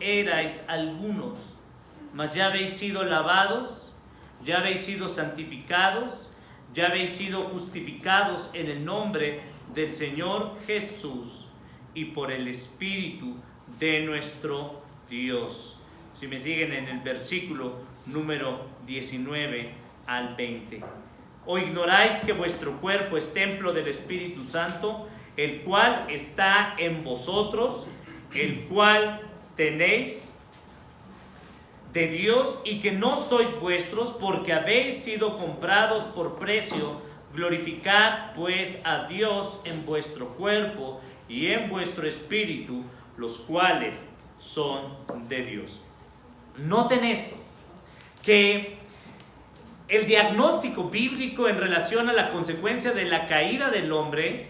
erais algunos, mas ya habéis sido lavados, ya habéis sido santificados, ya habéis sido justificados en el nombre del Señor Jesús y por el Espíritu de nuestro Dios. Si me siguen en el versículo número 19 al 20. ¿O ignoráis que vuestro cuerpo es templo del Espíritu Santo, el cual está en vosotros, el cual tenéis de Dios, y que no sois vuestros, porque habéis sido comprados por precio? Glorificad pues a Dios en vuestro cuerpo y en vuestro espíritu, los cuales son de Dios. Noten esto, que el diagnóstico bíblico en relación a la consecuencia de la caída del hombre,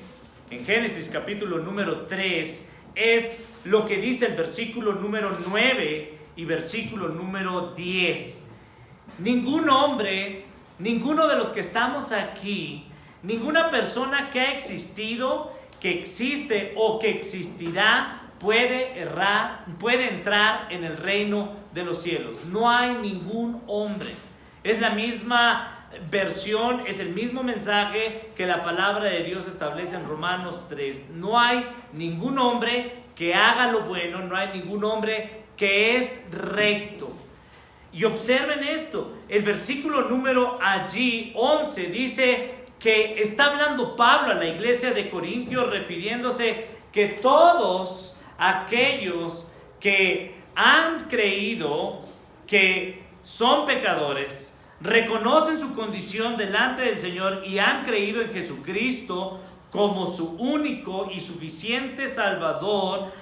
en Génesis capítulo número 3, es lo que dice el versículo número 9 y versículo número 10. Ningún hombre, ninguno de los que estamos aquí, ninguna persona que ha existido, que existe o que existirá, puede entrar en el reino de los cielos. No hay ningún hombre. Es la misma versión, es el mismo mensaje que la palabra de Dios establece en Romanos 3. No hay ningún hombre que haga lo bueno, no hay ningún hombre que es recto. Y observen esto, el versículo número allí 11 dice que está hablando Pablo a la iglesia de Corintios, refiriéndose que todos aquellos que han creído que son pecadores, reconocen su condición delante del Señor y han creído en Jesucristo como su único y suficiente Salvador,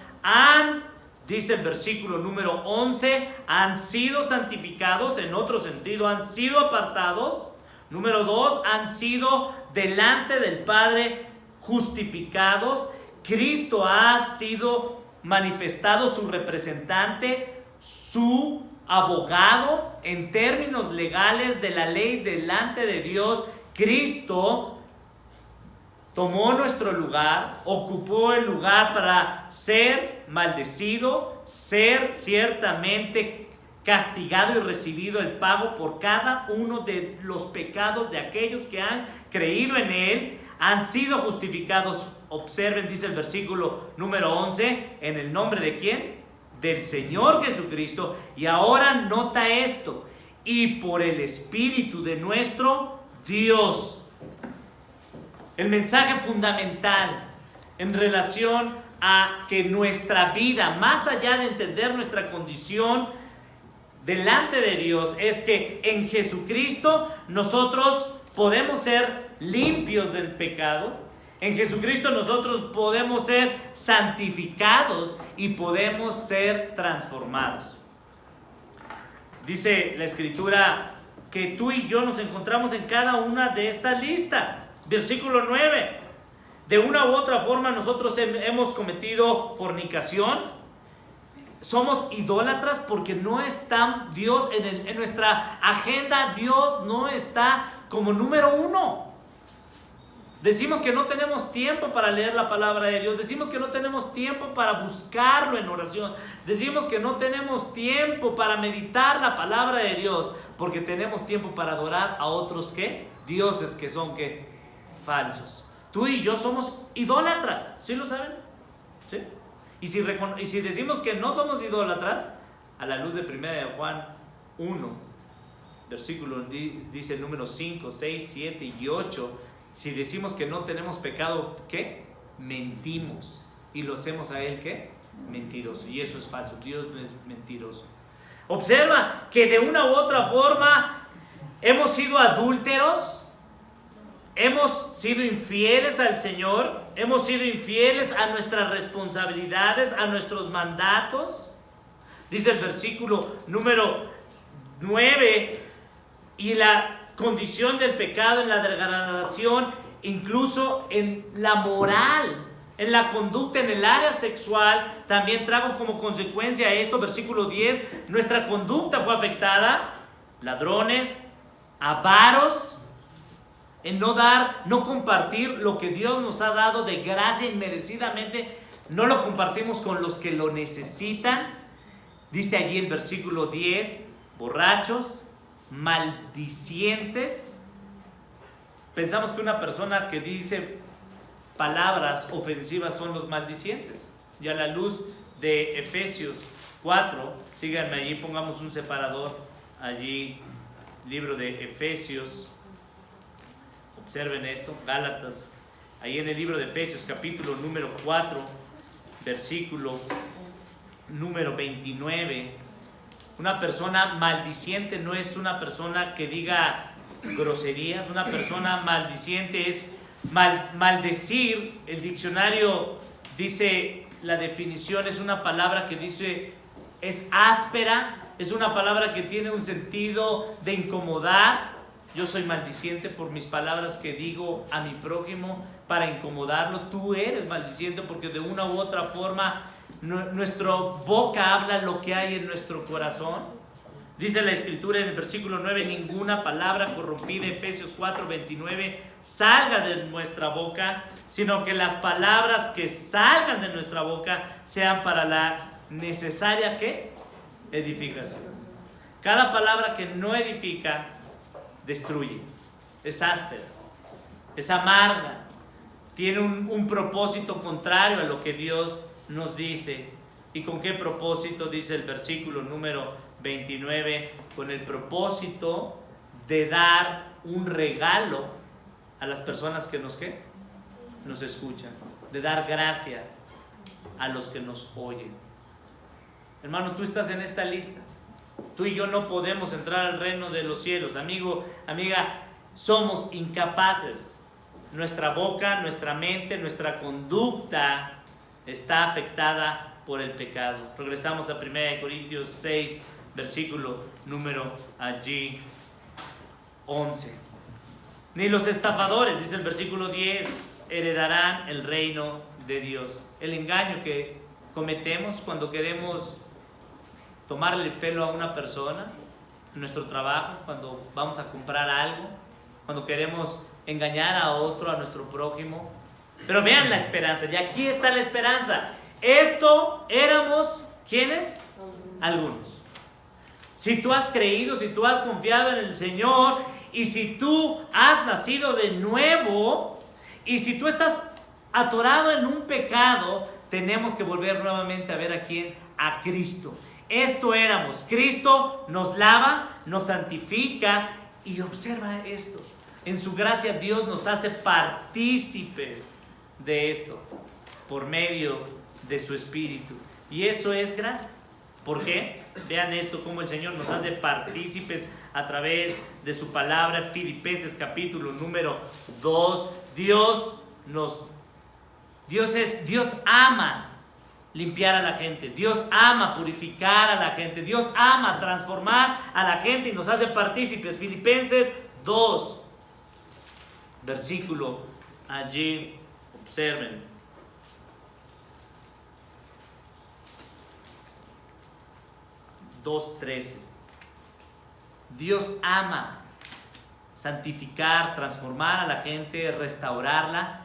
dice el versículo número 11, han sido santificados, en otro sentido, han sido apartados. Número 2, han sido delante del Padre justificados. Cristo ha sido manifestado, su representante, su abogado en términos legales de la ley delante de Dios. Cristo tomó nuestro lugar, ocupó el lugar para ser maldecido, ser ciertamente castigado y recibido el pago por cada uno de los pecados de aquellos que han creído en Él, han sido justificados. Observen, dice el versículo número 11, ¿en el nombre de quién? Del Señor Jesucristo. Y ahora nota esto, y por el Espíritu de nuestro Dios. El mensaje fundamental en relación a que nuestra vida, más allá de entender nuestra condición delante de Dios, es que en Jesucristo nosotros podemos ser limpios del pecado. En Jesucristo nosotros podemos ser santificados y podemos ser transformados. Dice la Escritura que tú y yo nos encontramos en cada una de estas listas. Versículo 9. De una u otra forma nosotros hemos cometido fornicación. Somos idólatras porque no está Dios en nuestra agenda. Dios no está como número 1. Decimos que no tenemos tiempo para leer la palabra de Dios. Decimos que no tenemos tiempo para buscarlo en oración. Decimos que no tenemos tiempo para meditar la palabra de Dios, porque tenemos tiempo para adorar a otros ¿qué? Dioses que son ¿qué? Falsos. Tú y yo somos idólatras. ¿Sí lo saben? ¿Sí? Y si decimos que no somos idólatras, a la luz de 1 Juan 1, versículo dice el número 5, 6, 7 y 8, si decimos que no tenemos pecado, ¿qué? Mentimos y lo hacemos a Él, ¿qué? Mentiroso. Y eso es falso. Dios no es mentiroso. Observa que de una u otra forma hemos sido adúlteros. Hemos sido infieles al Señor, hemos sido infieles a nuestras responsabilidades, a nuestros mandatos. Dice el versículo número 9, y la condición del pecado en la degradación, incluso en la moral, en la conducta, en el área sexual, también trajo como consecuencia esto, versículo 10, nuestra conducta fue afectada, ladrones, avaros, en no compartir lo que Dios nos ha dado de gracia inmerecidamente, no lo compartimos con los que lo necesitan. Dice allí el versículo 10, borrachos, maldicientes. Pensamos que una persona que dice palabras ofensivas son los maldicientes. Y a la luz de Efesios 4, síganme allí, pongamos un separador allí, libro de Efesios, observen esto, Gálatas, ahí en el libro de Efesios, capítulo número 4, versículo número 29. Una persona maldiciente no es una persona que diga groserías. Una persona maldiciente es maldecir. El diccionario dice, la definición es una palabra que dice, es áspera, es una palabra que tiene un sentido de incomodar. Yo soy maldiciente por mis palabras que digo a mi prójimo para incomodarlo. Tú eres maldiciente porque de una u otra forma nuestra boca habla lo que hay en nuestro corazón. Dice la Escritura en el versículo 9, ninguna palabra corrompida, Efesios 4, 29, salga de nuestra boca, sino que las palabras que salgan de nuestra boca sean para la necesaria, ¿qué? Edificación. Cada palabra que no edifica, destruye, es áspera, es amarga, tiene un propósito contrario a lo que Dios nos dice. ¿Y con qué propósito? Dice el versículo número 29, con el propósito de dar un regalo a las personas que nos escuchan, de dar gracia a los que nos oyen. Hermano, tú estás en esta lista. Tú y yo no podemos entrar al reino de los cielos. Amigo, amiga, somos incapaces. Nuestra boca, nuestra mente, nuestra conducta está afectada por el pecado. Regresamos a 1 Corintios 6, versículo número allí 11. Ni los estafadores, dice el versículo 10, heredarán el reino de Dios. El engaño que cometemos cuando queremos tomarle el pelo a una persona en nuestro trabajo, cuando vamos a comprar algo, cuando queremos engañar a otro, a nuestro prójimo. Pero vean la esperanza, y aquí está la esperanza. Esto éramos, ¿quiénes? Algunos. Si tú has creído, si tú has confiado en el Señor, y si tú has nacido de nuevo, y si tú estás atorado en un pecado, tenemos que volver nuevamente a ver a quién, a Cristo. Esto éramos. Cristo nos lava, nos santifica, y observa esto. En su gracia Dios nos hace partícipes de esto por medio de su Espíritu. Y eso es gracia. ¿Por qué? Vean esto, cómo el Señor nos hace partícipes a través de su palabra. Filipenses capítulo número 2. Dios ama limpiar a la gente. Dios ama purificar a la gente. Dios ama transformar a la gente y nos hace partícipes. Filipenses 2, versículo allí, observen. Dios ama santificar, transformar a la gente, restaurarla,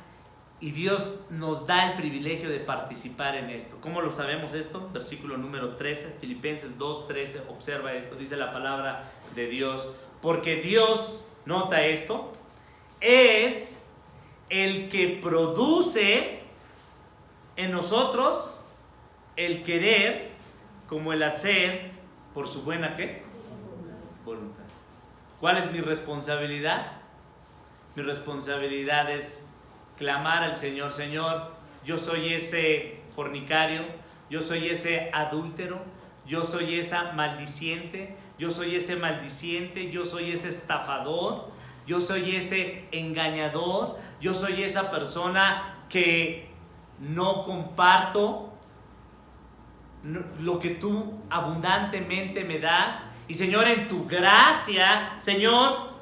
y Dios nos da el privilegio de participar en esto. ¿Cómo lo sabemos esto? Versículo número 13, Filipenses 2:13, observa esto, dice la palabra de Dios, porque Dios, nota esto, es el que produce en nosotros el querer como el hacer por su buena, ¿qué? Voluntad. ¿Cuál es mi responsabilidad? Mi responsabilidad es clamar al Señor. Señor, yo soy ese fornicario, yo soy ese adúltero, yo soy esa maldiciente, yo soy ese maldiciente, yo soy ese estafador, yo soy ese engañador, yo soy esa persona que no comparto lo que tú abundantemente me das. Y Señor, en tu gracia, Señor,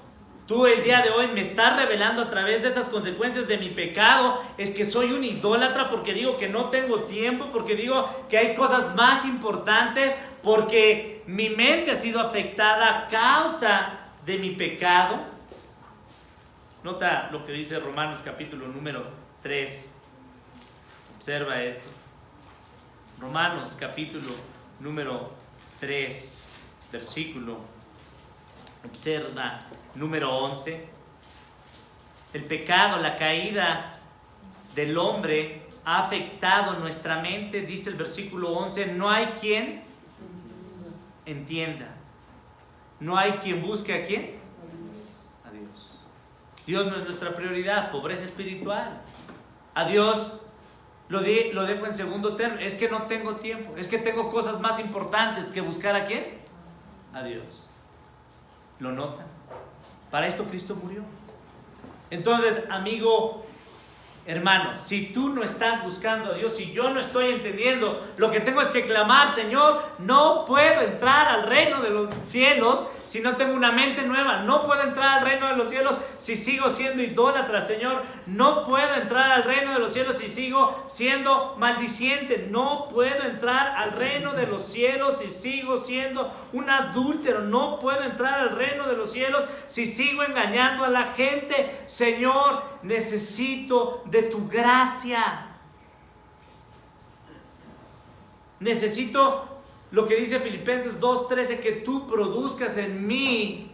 tú el día de hoy me estás revelando a través de estas consecuencias de mi pecado, es que soy un idólatra porque digo que no tengo tiempo, porque digo que hay cosas más importantes, porque mi mente ha sido afectada a causa de mi pecado. Nota lo que dice Romanos capítulo número 3. Observa esto. Romanos capítulo número 3, versículo, observa, número 11. El pecado, la caída del hombre ha afectado nuestra mente, dice el versículo 11. No hay quien entienda. No hay quien busque a quién. A Dios. Dios no es nuestra prioridad, pobreza espiritual. A Dios lo dejo en segundo término. Es que no tengo tiempo. Es que tengo cosas más importantes que buscar a quién. A Dios. ¿Lo notan? Para esto Cristo murió. Entonces, amigo, hermano, si tú no estás buscando a Dios, si yo no estoy entendiendo, lo que tengo es que clamar: Señor, no puedo entrar al reino de los cielos si no tengo una mente nueva. No puedo entrar al reino de los cielos si sigo siendo idólatra, Señor. No puedo entrar al reino de los cielos si sigo siendo maldiciente. No puedo entrar al reino de los cielos si sigo siendo un adúltero. No puedo entrar al reino de los cielos si sigo engañando a la gente. Señor, necesito de tu gracia. Necesito lo que dice Filipenses 2:13, que tú produzcas en mí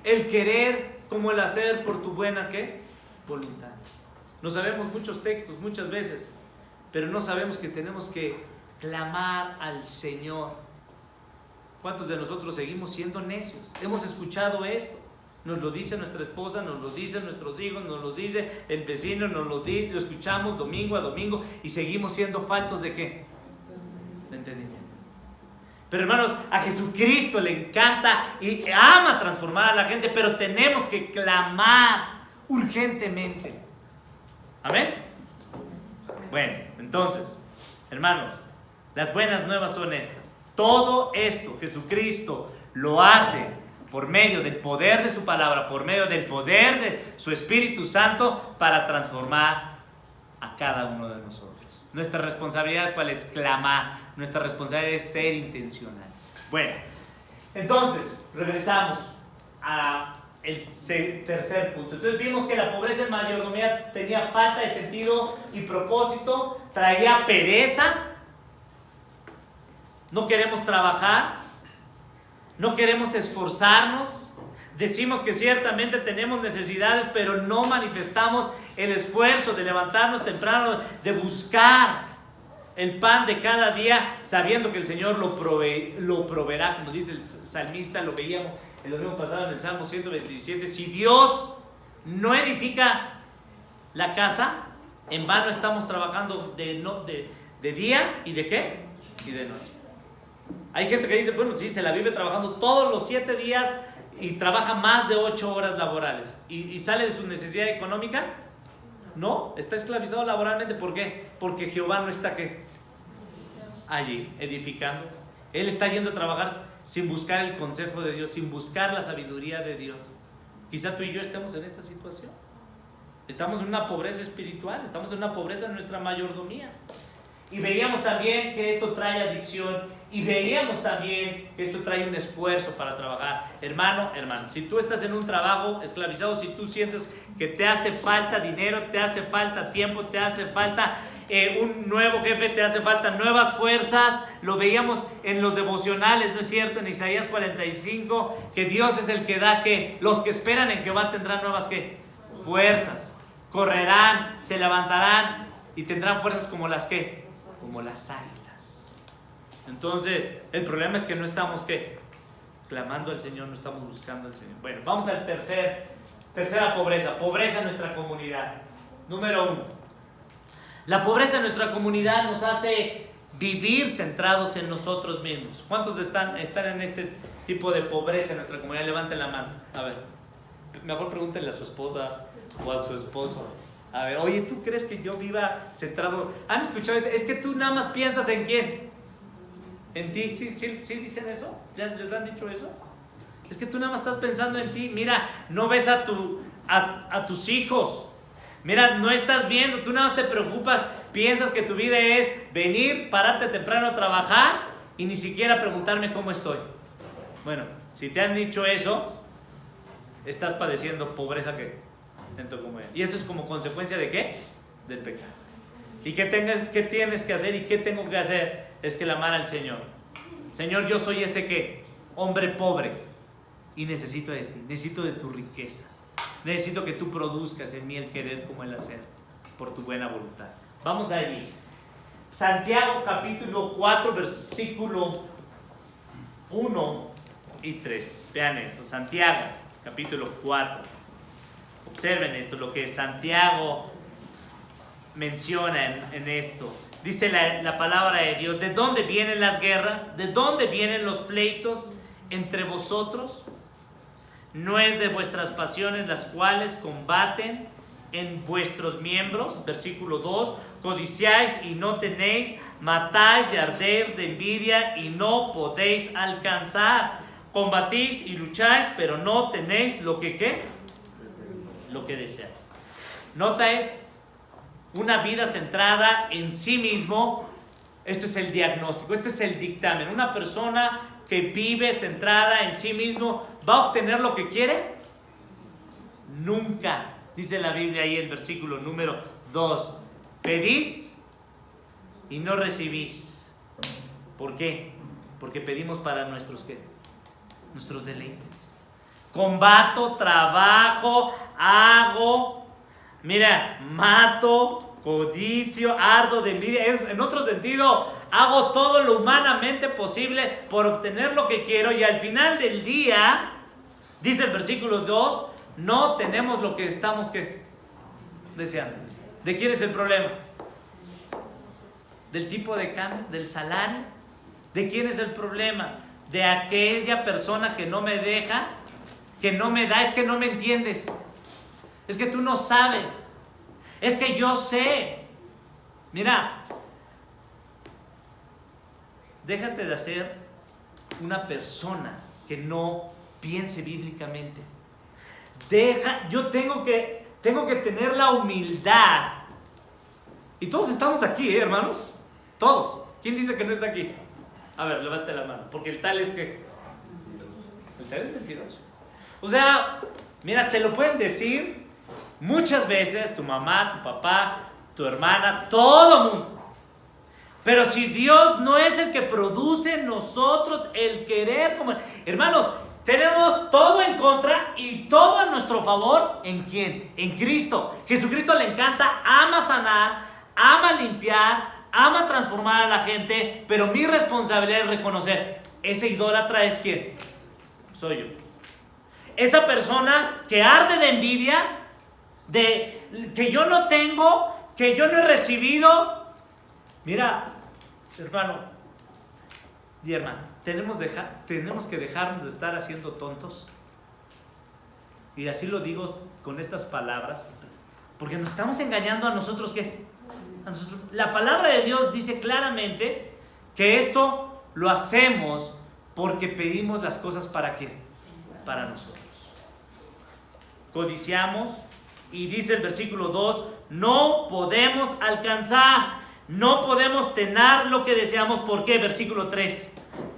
el querer como el hacer por tu buena, ¿qué? Voluntad. No sabemos muchos textos muchas veces, pero no sabemos que tenemos que clamar al Señor. ¿Cuántos de nosotros seguimos siendo necios? Hemos escuchado esto. Nos lo dice nuestra esposa, nos lo dicen nuestros hijos, nos lo dice el vecino, lo escuchamos domingo a domingo y seguimos siendo faltos ¿de qué? De entendimiento. Pero hermanos, a Jesucristo le encanta y ama transformar a la gente, pero tenemos que clamar urgentemente. ¿Amén? Bueno, entonces, hermanos, las buenas nuevas son estas. Todo esto Jesucristo lo hace por medio del poder de su palabra, por medio del poder de su Espíritu Santo, para transformar a cada uno de nosotros. Nuestra responsabilidad, ¿cuál es? Clamar. Nuestra responsabilidad es ser intencionales. Bueno, entonces, regresamos al tercer punto. Entonces vimos que la pobreza en mayordomía tenía falta de sentido y propósito, traía pereza, no queremos trabajar, no queremos esforzarnos, decimos que ciertamente tenemos necesidades, pero no manifestamos el esfuerzo de levantarnos temprano, de buscar el pan de cada día, sabiendo que el Señor lo proveerá, como dice el salmista, lo veíamos el domingo pasado en el Salmo 127. Si Dios no edifica la casa, en vano estamos trabajando de día y de ¿qué? Y de noche. Hay gente que dice, bueno, sí, se la vive trabajando todos los 7 días y trabaja más de 8 horas laborales y sale de su necesidad económica. No, está esclavizado laboralmente. ¿Por qué? Porque Jehová no está ¿qué? Allí edificando. Él está yendo a trabajar sin buscar el consejo de Dios, sin buscar la sabiduría de Dios. Quizá tú y yo estemos en esta situación. Estamos en una pobreza espiritual, estamos en una pobreza en nuestra mayordomía. Y veíamos también que esto trae adicción, y veíamos también que esto trae un esfuerzo para trabajar. Hermano, hermana, si tú estás en un trabajo esclavizado, si tú sientes que te hace falta dinero, te hace falta tiempo, te hace falta un nuevo jefe, te hace falta nuevas fuerzas, lo veíamos en los devocionales, ¿no es cierto? En Isaías 45, que Dios es el que da que los que esperan en Jehová tendrán nuevas ¿qué? Fuerzas, correrán, se levantarán y tendrán fuerzas como las ¿qué? Como las águilas. Entonces, el problema es que no estamos ¿qué? Clamando al Señor, no estamos buscando al Señor. Bueno, vamos al tercera pobreza en nuestra comunidad. Número 1. La pobreza en nuestra comunidad nos hace vivir centrados en nosotros mismos. ¿Cuántos están en este tipo de pobreza en nuestra comunidad? Levanten la mano. A ver, mejor pregúntenle a su esposa o a su esposo. A ver, oye, ¿tú crees que yo viva centrado? ¿Han escuchado eso? Es que tú nada más piensas en quién. ¿En ti? ¿Sí dicen eso? ¿Les han dicho eso? Es que tú nada más estás pensando en ti. Mira, no ves a tus hijos. Mira, no estás viendo. Tú nada más te preocupas. Piensas que tu vida es venir, pararte temprano a trabajar y ni siquiera preguntarme cómo estoy. Bueno, si te han dicho eso, estás padeciendo pobreza ¿qué? En tu comunidad. Y eso es como consecuencia ¿de qué? Del pecado. ¿Y qué tienes que hacer y qué tengo que hacer? Es clamar al Señor. Señor, yo soy ese que, hombre pobre, y necesito de ti, necesito de tu riqueza. Necesito que tú produzcas en mí el querer como el hacer, por tu buena voluntad. Vamos allí. Santiago capítulo 4, versículo 1 y 3. Vean esto, Santiago capítulo 4. Observen esto, lo que Santiago menciona en esto. Dice la palabra de Dios: ¿de dónde vienen las guerras? ¿De dónde vienen los pleitos entre vosotros? ¿No es de vuestras pasiones las cuales combaten en vuestros miembros? Versículo 2: codiciáis y no tenéis, matáis y ardéis de envidia y no podéis alcanzar. Combatís y lucháis, pero no tenéis lo que ¿qué? Lo que deseáis. Nota esto: una vida centrada en sí mismo. Esto es el diagnóstico, este es el dictamen. Una persona que vive centrada en sí mismo, ¿va a obtener lo que quiere? Nunca. Dice la Biblia ahí el versículo número 2: pedís y no recibís. ¿Por qué? Porque pedimos para nuestros ¿qué? Nuestros deleites. Combato, trabajo, hago, mira, mato, codicio, ardo de envidia. En otro sentido, hago todo lo humanamente posible por obtener lo que quiero, y al final del día, dice el versículo 2, no tenemos lo que estamos ¿qué? Deseando. ¿De quién es el problema? ¿Del tipo de cambio? ¿Del salario? ¿De quién es el problema? De aquella persona que no me deja, que no me da. Es que no me entiendes, es que tú no sabes, es que yo sé. Mira, déjate de hacer una persona que no piense bíblicamente. Yo tengo que tener la humildad. Y todos estamos aquí, hermanos, todos. ¿Quién dice que no está aquí? A ver, levante la mano, porque el tal es que... El tal es mentiroso. O sea, mira, te lo pueden decir muchas veces tu mamá, tu papá, tu hermana, todo el mundo. Pero si Dios no es el que produce en nosotros el querer, como... Hermanos, tenemos todo en contra y todo a nuestro favor. ¿En quién? En Cristo. Jesucristo le encanta, ama sanar, ama limpiar, ama transformar a la gente, pero mi responsabilidad es reconocer: ese idólatra es ¿quién? Soy yo. Esa persona que arde de envidia, de que yo no tengo, que yo no he recibido. Mira, hermano y hermana, tenemos que dejarnos de estar haciendo tontos. Y así lo digo con estas palabras, porque nos estamos engañando a nosotros. ¿Qué? A nosotros. La palabra de Dios dice claramente que esto lo hacemos porque pedimos las cosas ¿para qué? Para nosotros. Codiciamos, y dice el versículo 2, no podemos alcanzar, no podemos tener lo que deseamos. ¿Por qué? Versículo 3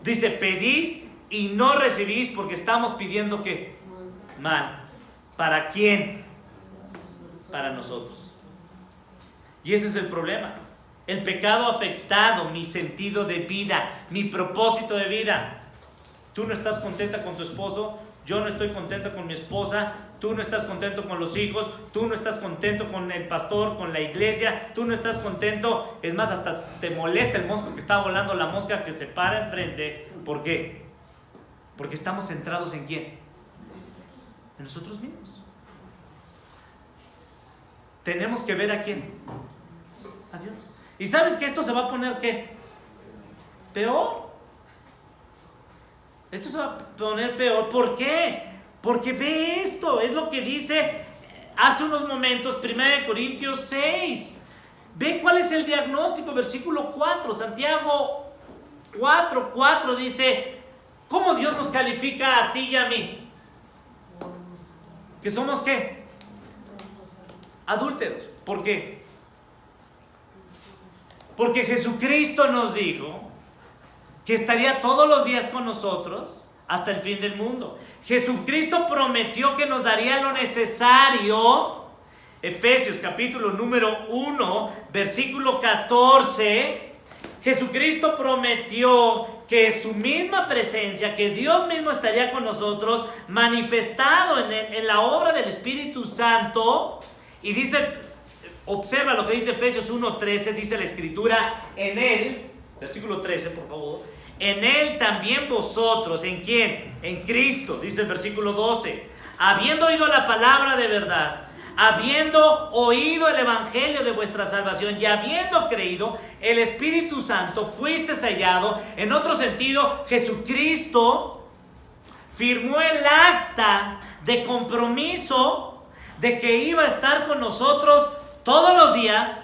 dice: pedís y no recibís, porque estamos pidiendo ¿qué? Mal. ¿Para quién? Para nosotros. Y ese es el problema. El pecado ha afectado mi sentido de vida, mi propósito de vida. Tú no estás contenta con tu esposo, yo no estoy contenta con mi esposa, tú no estás contento con los hijos, tú no estás contento con el pastor, con la iglesia, tú no estás contento. Es más, hasta te molesta el mosco que está volando, la mosca que se para enfrente. ¿Por qué? Porque estamos centrados ¿en quién? En nosotros mismos. Tenemos que ver ¿a quién? A Dios. ¿Y sabes que esto se va a poner qué? Peor. Esto se va a poner peor. ¿Por qué? Porque ve esto, es lo que dice hace unos momentos 1 Corintios 6. Ve cuál es el diagnóstico, versículo 4, Santiago 4:4 dice: ¿cómo Dios nos califica a ti y a mí? ¿Que somos qué? Adúlteros. ¿Por qué? Porque Jesucristo nos dijo que estaría todos los días con nosotros hasta el fin del mundo. Jesucristo prometió que nos daría lo necesario. Efesios capítulo número 1, versículo 14. Jesucristo prometió que su misma presencia, que Dios mismo estaría con nosotros, manifestado en la obra del Espíritu Santo. Y dice, observa lo que dice Efesios 1:13, dice la Escritura, en Él, versículo 13 por favor, en Él también vosotros, ¿en quién? En Cristo, dice el versículo 12, habiendo oído la palabra de verdad, habiendo oído el evangelio de vuestra salvación y habiendo creído, el Espíritu Santo fuiste sellado. En otro sentido, Jesucristo firmó el acta de compromiso de que iba a estar con nosotros todos los días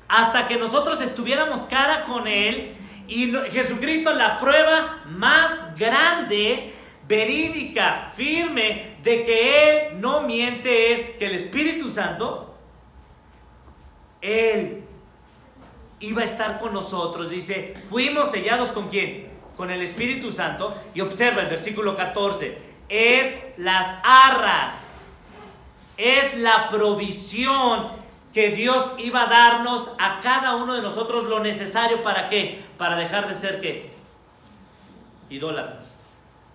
hasta que nosotros estuviéramos cara con Él. Y Jesucristo, la prueba más grande, verídica, firme, de que Él no miente, es que el Espíritu Santo, Él iba a estar con nosotros. Dice, fuimos sellados ¿con quién? Con el Espíritu Santo. Y observa el versículo 14, es las arras, es la provisión que Dios iba a darnos a cada uno de nosotros, lo necesario. ¿Para qué? Para dejar de ser ¿qué? Idólatras.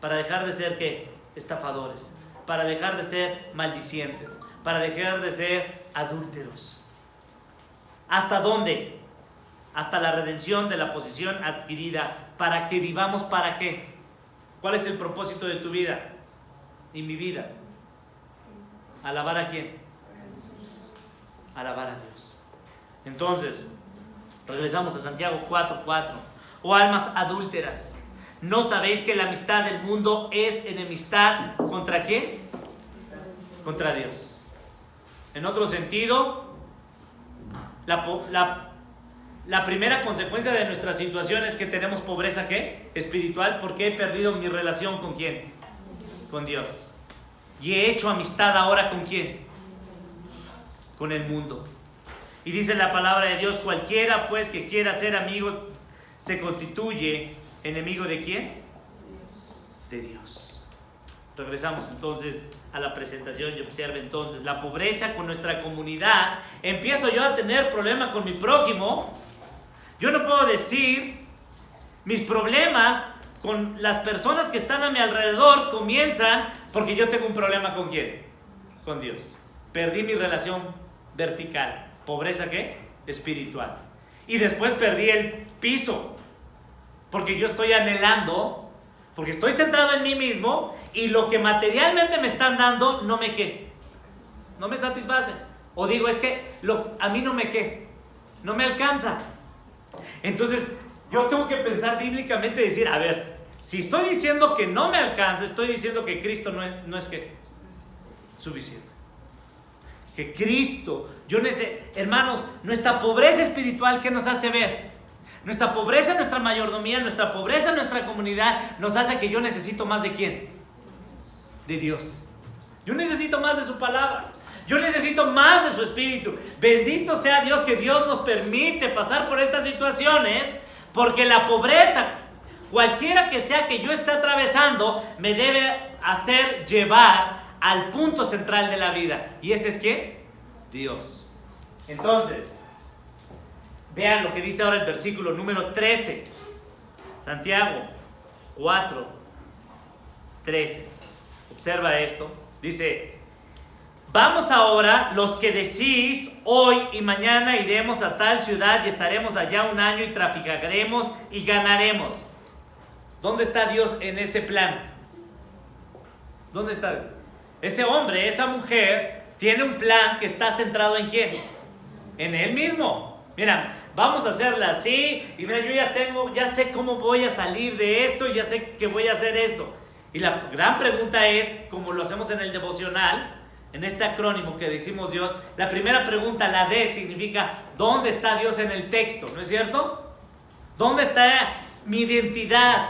Para dejar de ser ¿qué? Estafadores. Para dejar de ser maldicientes. Para dejar de ser adúlteros. ¿Hasta dónde? Hasta la redención de la posición adquirida. Para que vivamos, ¿para qué? ¿Cuál es el propósito de tu vida y mi vida? ¿Alabar a quién? Alabar a Dios. Entonces, regresamos a Santiago 4:4. Oh almas adúlteras, ¿no sabéis que la amistad del mundo es enemistad contra quién? Contra Dios. En otro sentido, la primera consecuencia de nuestra situación es que tenemos pobreza ¿qué? Espiritual, porque he perdido mi relación ¿con quién? Con Dios. Y he hecho amistad ahora ¿con quién? Con el mundo. Y dice la palabra de Dios, cualquiera pues que quiera ser amigo se constituye enemigo ¿de quién? De Dios. Regresamos entonces a la presentación y observe entonces la pobreza con nuestra comunidad. Empiezo yo a tener problema con mi prójimo. Yo no puedo decir mis problemas con las personas que están a mi alrededor comienzan porque yo tengo un problema ¿con quién? Con Dios. Perdí mi relación vertical. ¿Pobreza qué? Espiritual. Y después perdí el piso. Porque yo estoy anhelando, porque estoy centrado en mí mismo y lo que materialmente me están dando no me ¿qué? No me satisface. O digo, es que a mí no me ¿qué? No me alcanza. Entonces, yo tengo que pensar bíblicamente y decir, a ver, si estoy diciendo que no me alcanza, estoy diciendo que Cristo no es ¿qué? Suficiente. Que Cristo, hermanos, nuestra pobreza espiritual, ¿qué nos hace ver? Nuestra pobreza en nuestra mayordomía, nuestra pobreza en nuestra comunidad, nos hace que yo necesito más ¿de quién? De Dios. Yo necesito más de su palabra. Yo necesito más de su Espíritu. Bendito sea Dios que Dios nos permite pasar por estas situaciones, porque la pobreza, cualquiera que sea que yo esté atravesando, me debe hacer llevar al punto central de la vida. ¿Y ese es quién? Dios. Entonces, vean lo que dice ahora el versículo número 13. Santiago 4:13. Observa esto. Dice, vamos ahora los que decís, hoy y mañana iremos a tal ciudad y estaremos allá un año y traficaremos y ganaremos. ¿Dónde está Dios en ese plan? ¿Dónde está Dios? Ese hombre, esa mujer, tiene un plan que está centrado ¿en quién? En él mismo. Mira, vamos a hacerla así, y mira, yo ya sé cómo voy a salir de esto, y ya sé que voy a hacer esto. Y la gran pregunta es, como lo hacemos en el devocional, en este acrónimo que decimos Dios, la primera pregunta, la D, significa, ¿dónde está Dios en el texto? ¿No es cierto? ¿Dónde está mi identidad?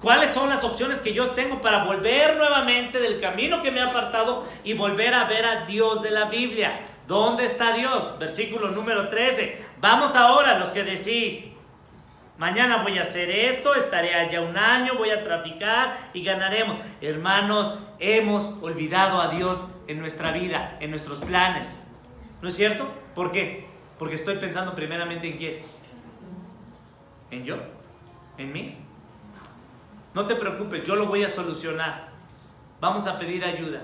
¿Cuáles son las opciones que yo tengo para volver nuevamente del camino que me ha apartado y volver a ver a Dios de la Biblia? ¿Dónde está Dios? Versículo número 13. Vamos ahora, los que decís, mañana voy a hacer esto, estaré allá un año, voy a traficar y ganaremos. Hermanos, hemos olvidado a Dios en nuestra vida, en nuestros planes. ¿No es cierto? ¿Por qué? Porque estoy pensando primeramente en quién. ¿En yo? ¿En mí? No te preocupes, yo lo voy a solucionar. Vamos a pedir ayuda.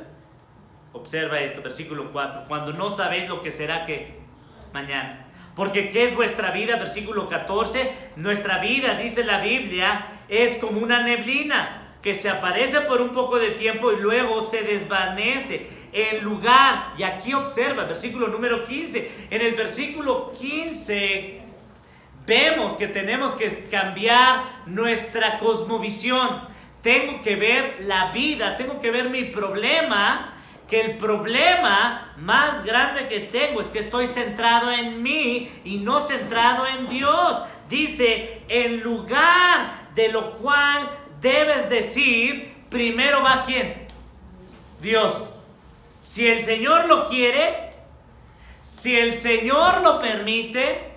Observa esto, versículo 4. Cuando no sabéis lo que será que mañana. Porque ¿qué es vuestra vida? Versículo 14. Nuestra vida, dice la Biblia, es como una neblina que se aparece por un poco de tiempo y luego se desvanece. En lugar, y aquí observa, versículo número 15. En el versículo 15 vemos que tenemos que cambiar nuestra cosmovisión. Tengo que ver la vida, tengo que ver mi problema, que el problema más grande que tengo es que estoy centrado en mí y no centrado en Dios. Dice, en lugar de lo cual debes decir, primero va ¿quién? Dios. Si el Señor lo quiere, si el Señor lo permite,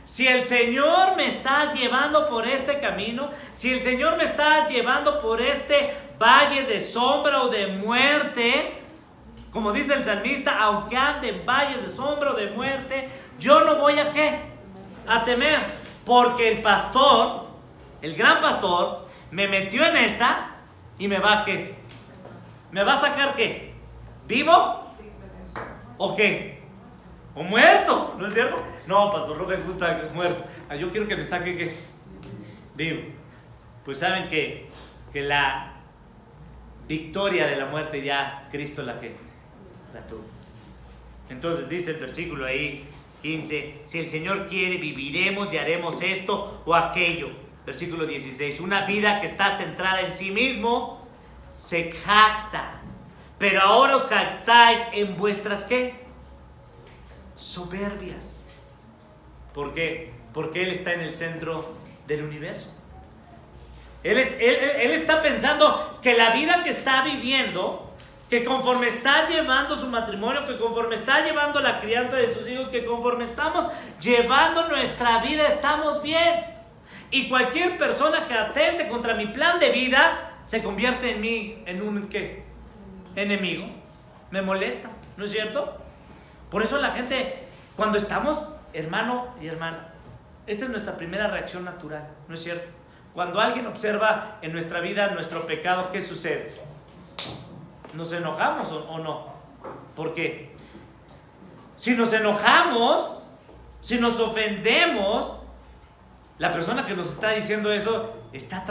si el Señor me está llevando por este camino, si el Señor me está llevando por este valle de sombra o de muerte, como dice el salmista, aunque ande en valle de sombra o de muerte, yo no voy a ¿qué? A temer, porque el pastor, el gran pastor, me metió en esta y me va a ¿qué? ¿Me va a sacar qué? ¿Vivo? ¿O qué? ¿O muerto? ¿No es cierto? No, pastor, no me gusta muerto. Yo quiero que me saque ¿qué? Vivo. Pues saben que la victoria de la muerte ya Cristo la tuvo. Entonces dice el versículo ahí 15, si el Señor quiere viviremos y haremos esto o aquello. Versículo 16, una vida que está centrada en sí mismo se jacta. Pero ahora os jactáis en vuestras ¿qué? Soberbias. ¿Por qué? Porque Él está en el centro del universo. Él está pensando que la vida que está viviendo, que conforme está llevando su matrimonio, que conforme está llevando la crianza de sus hijos, que conforme estamos llevando nuestra vida, estamos bien. Y cualquier persona que atente contra mi plan de vida, se convierte en mí en un ¿qué? Enemigo. Me molesta, ¿no es cierto? Por eso la gente, cuando estamos, hermano y hermana, esta es nuestra primera reacción natural, ¿no es cierto? Cuando alguien observa en nuestra vida nuestro pecado, ¿qué sucede? ¿Nos enojamos o no? ¿Por qué? Si nos enojamos, si nos ofendemos, la persona que nos está diciendo eso está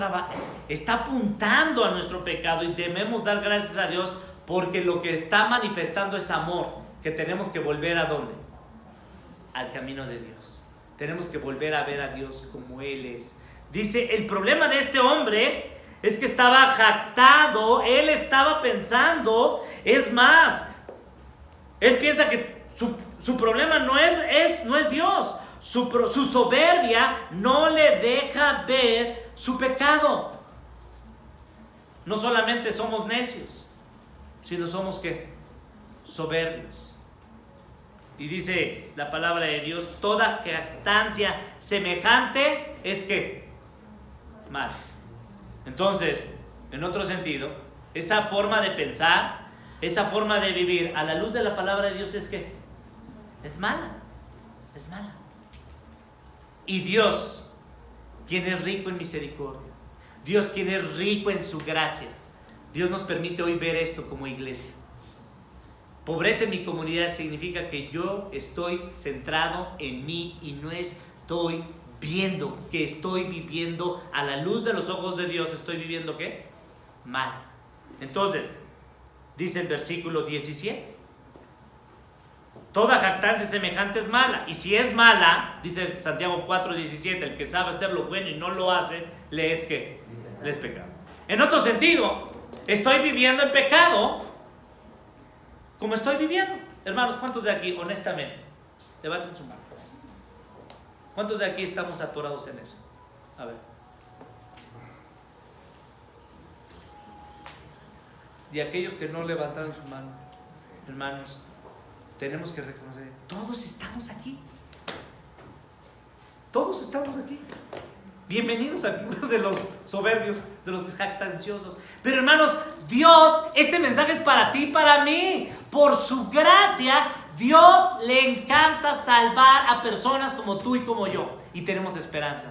apuntando a nuestro pecado y debemos dar gracias a Dios porque lo que está manifestando es amor, que tenemos que volver ¿a dónde? Al camino de Dios. Tenemos que volver a ver a Dios como Él es. Dice, el problema de este hombre es que estaba jactado, él estaba pensando, es más, él piensa que su problema no es Dios. Su soberbia no le deja ver su pecado. No solamente somos necios, sino somos ¿qué? Soberbios. Y dice la palabra de Dios, toda jactancia semejante es ¿qué? Mal. Entonces, en otro sentido, esa forma de pensar, esa forma de vivir a la luz de la palabra de Dios es ¿qué? Es mala. Es mala. Y Dios, quien es rico en misericordia, Dios quien es rico en su gracia, Dios nos permite hoy ver esto como iglesia. Pobreza en mi comunidad significa que yo estoy centrado en mí y no estoy viendo que estoy viviendo a la luz de los ojos de Dios. ¿Estoy viviendo qué? Mal. Entonces, dice el versículo 17. Toda jactancia semejante es mala. Y si es mala, dice Santiago 4:17, el que sabe hacer lo bueno y no lo hace, le es ¿qué? Le es pecado. En otro sentido, estoy viviendo en pecado como estoy viviendo. Hermanos, ¿cuántos de aquí, honestamente, levanten su mano? ¿Cuántos de aquí estamos atorados en eso? A ver. Y aquellos que no levantaron su mano, hermanos, tenemos que reconocer, todos estamos aquí. Todos estamos aquí. Bienvenidos al club de los soberbios, de los jactanciosos. Pero hermanos, Dios, este mensaje es para ti y para mí. Por su gracia, Dios le encanta salvar a personas como tú y como yo. Y tenemos esperanza.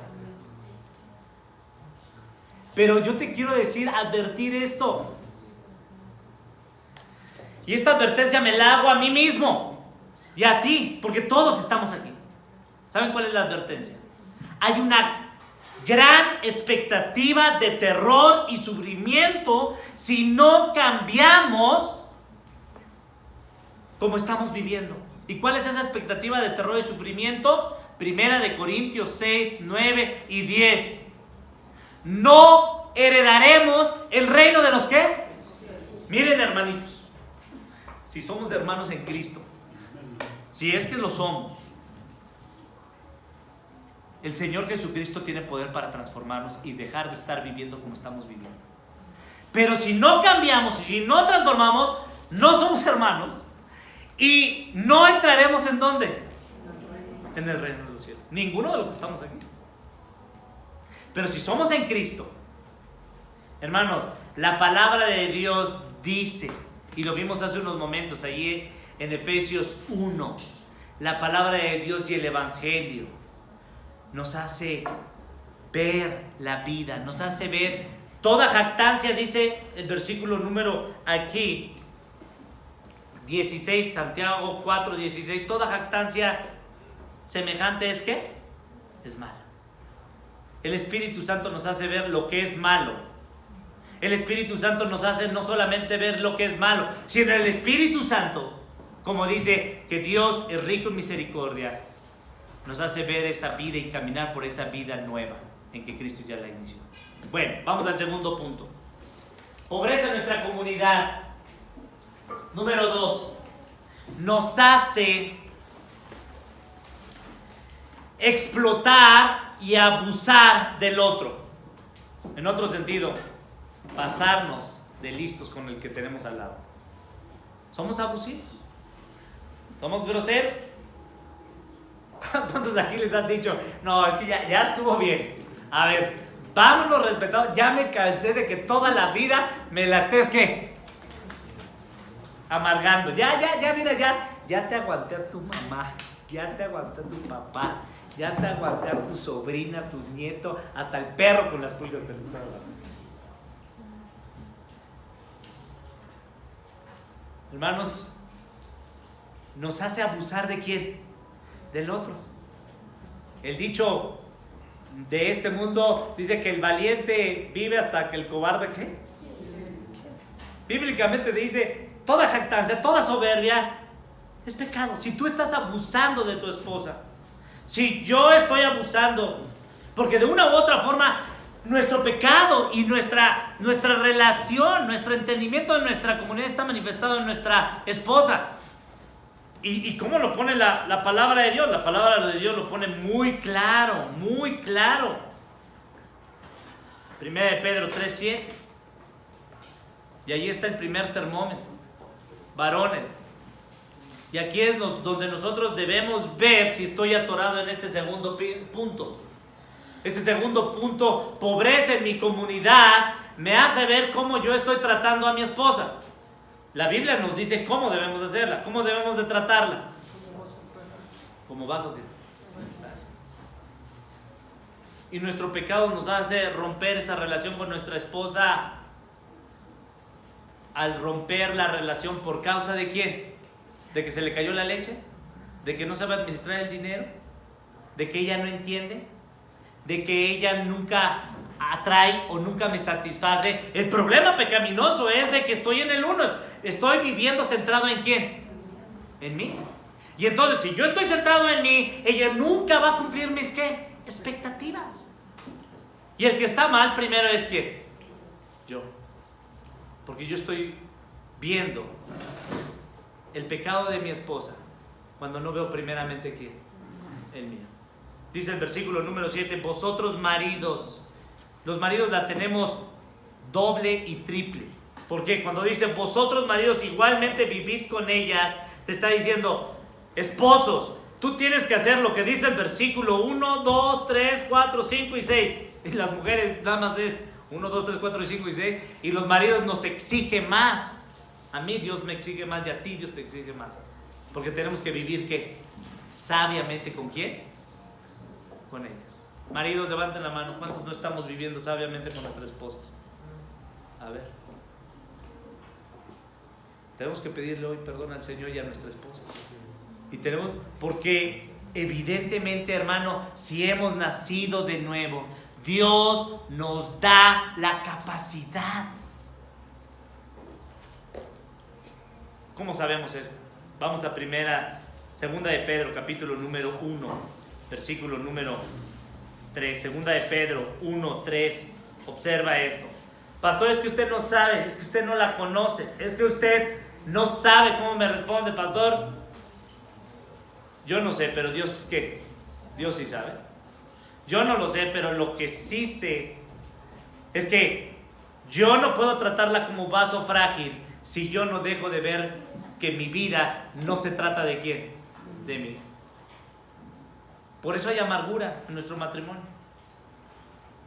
Pero yo te quiero decir, advertir esto. Y esta advertencia me la hago a mí mismo y a ti, porque todos estamos aquí. ¿Saben cuál es la advertencia? Hay una gran expectativa de terror y sufrimiento si no cambiamos como estamos viviendo. ¿Y cuál es esa expectativa de terror y sufrimiento? Primera de Corintios 6, 9 y 10. No heredaremos el reino de los ¿qué? Miren, hermanitos, si somos hermanos en Cristo, si es que lo somos, el Señor Jesucristo tiene poder para transformarnos y dejar de estar viviendo como estamos viviendo. Pero si no cambiamos, si no transformamos, no somos hermanos y no entraremos ¿en dónde? En el reino de los cielos. Ninguno de los que estamos aquí. Pero si somos en Cristo, hermanos, la palabra de Dios dice, y lo vimos hace unos momentos allí en Efesios 1, la palabra de Dios y el Evangelio nos hace ver la vida, nos hace ver toda jactancia, dice el versículo número aquí 16, Santiago 4, 16, toda jactancia semejante es ¿qué? Es mala. El Espíritu Santo nos hace ver lo que es malo. El Espíritu Santo nos hace no solamente ver lo que es malo, sino el Espíritu Santo, como dice que Dios es rico en misericordia, nos hace ver esa vida y caminar por esa vida nueva en que Cristo ya la inició. Bueno, vamos al segundo punto. Pobreza en nuestra comunidad. Número 2. Nos hace explotar y abusar del otro. En otro sentido, pasarnos de listos con el que tenemos al lado. Somos abusivos. Somos groseros. ¿Cuántos aquí les han dicho? No, es que ya estuvo bien. A ver, vámonos respetados. Ya me cansé de que toda la vida me la estés ¿qué? Amargando. Mira, ya te aguanté a tu mamá. Ya te aguanté a tu papá. Ya te aguanté a tu sobrina, a tu nieto, hasta el perro con las pulgas te lo está aguantando. Hermanos, nos hace abusar ¿de quién? Del otro. El dicho de este mundo dice que el valiente vive hasta que el cobarde ¿qué? Bíblicamente dice, toda jactancia, toda soberbia es pecado. Si tú estás abusando de tu esposa, si yo estoy abusando, porque de una u otra forma nuestro pecado y nuestra relación, nuestro entendimiento de nuestra comunidad está manifestado en nuestra esposa. ¿Y cómo lo pone la palabra de Dios? La palabra de Dios lo pone muy claro, muy claro. Primera de Pedro 3:7. Y ahí está el primer termómetro. Varones. Y aquí es donde nosotros debemos ver si estoy atorado en este segundo punto. Este segundo punto, pobreza en mi comunidad, me hace ver cómo yo estoy tratando a mi esposa. La Biblia nos dice cómo debemos hacerla, cómo debemos de tratarla. Como vaso que... Y nuestro pecado nos hace romper esa relación con nuestra esposa. Al romper la relación, ¿por causa de quién? ¿De que se le cayó la leche? ¿De que no sabe administrar el dinero? ¿De que ella no entiende? ¿De que ella nunca atrae o nunca me satisface? El problema pecaminoso es de que estoy en el uno. Estoy viviendo centrado ¿en quién? En mí. Y entonces, si yo estoy centrado en mí, ella nunca va a cumplir mis ¿qué? Expectativas. Y el que está mal primero es ¿quién? Yo. Porque yo estoy viendo el pecado de mi esposa cuando no veo primeramente ¿quién? El mío. Dice el versículo número 7, vosotros maridos. Los maridos la tenemos doble y triple. ¿Por qué? Cuando dice vosotros maridos igualmente vivid con ellas, te está diciendo, esposos, tú tienes que hacer lo que dice el versículo 1, 2, 3, 4, 5 y 6. Y las mujeres nada más es 1, 2, 3, 4, 5 y 6. Y los maridos nos exigen más. A mí Dios me exige más y a ti Dios te exige más. Porque tenemos que vivir ¿qué? Sabiamente ¿con quién? Con ellas. Maridos, levanten la mano. ¿Cuántos no estamos viviendo sabiamente con nuestras esposas? A ver. Tenemos que pedirle hoy perdón al Señor y a nuestra esposa. Y tenemos, porque evidentemente, hermano, si hemos nacido de nuevo, Dios nos da la capacidad. ¿Cómo sabemos esto? Vamos a segunda de Pedro, capítulo número 1, versículo número 3. Segunda de Pedro 1, 3. Observa esto. Pastor, es que usted no sabe, es que usted no la conoce, es que usted no sabe cómo me responde, pastor. Yo no sé, pero Dios, ¿qué? Dios sí sabe. Yo no lo sé, pero lo que sí sé es que yo no puedo tratarla como vaso frágil si yo no dejo de ver que mi vida no se trata de quién, de mí. Por eso hay amargura en nuestro matrimonio.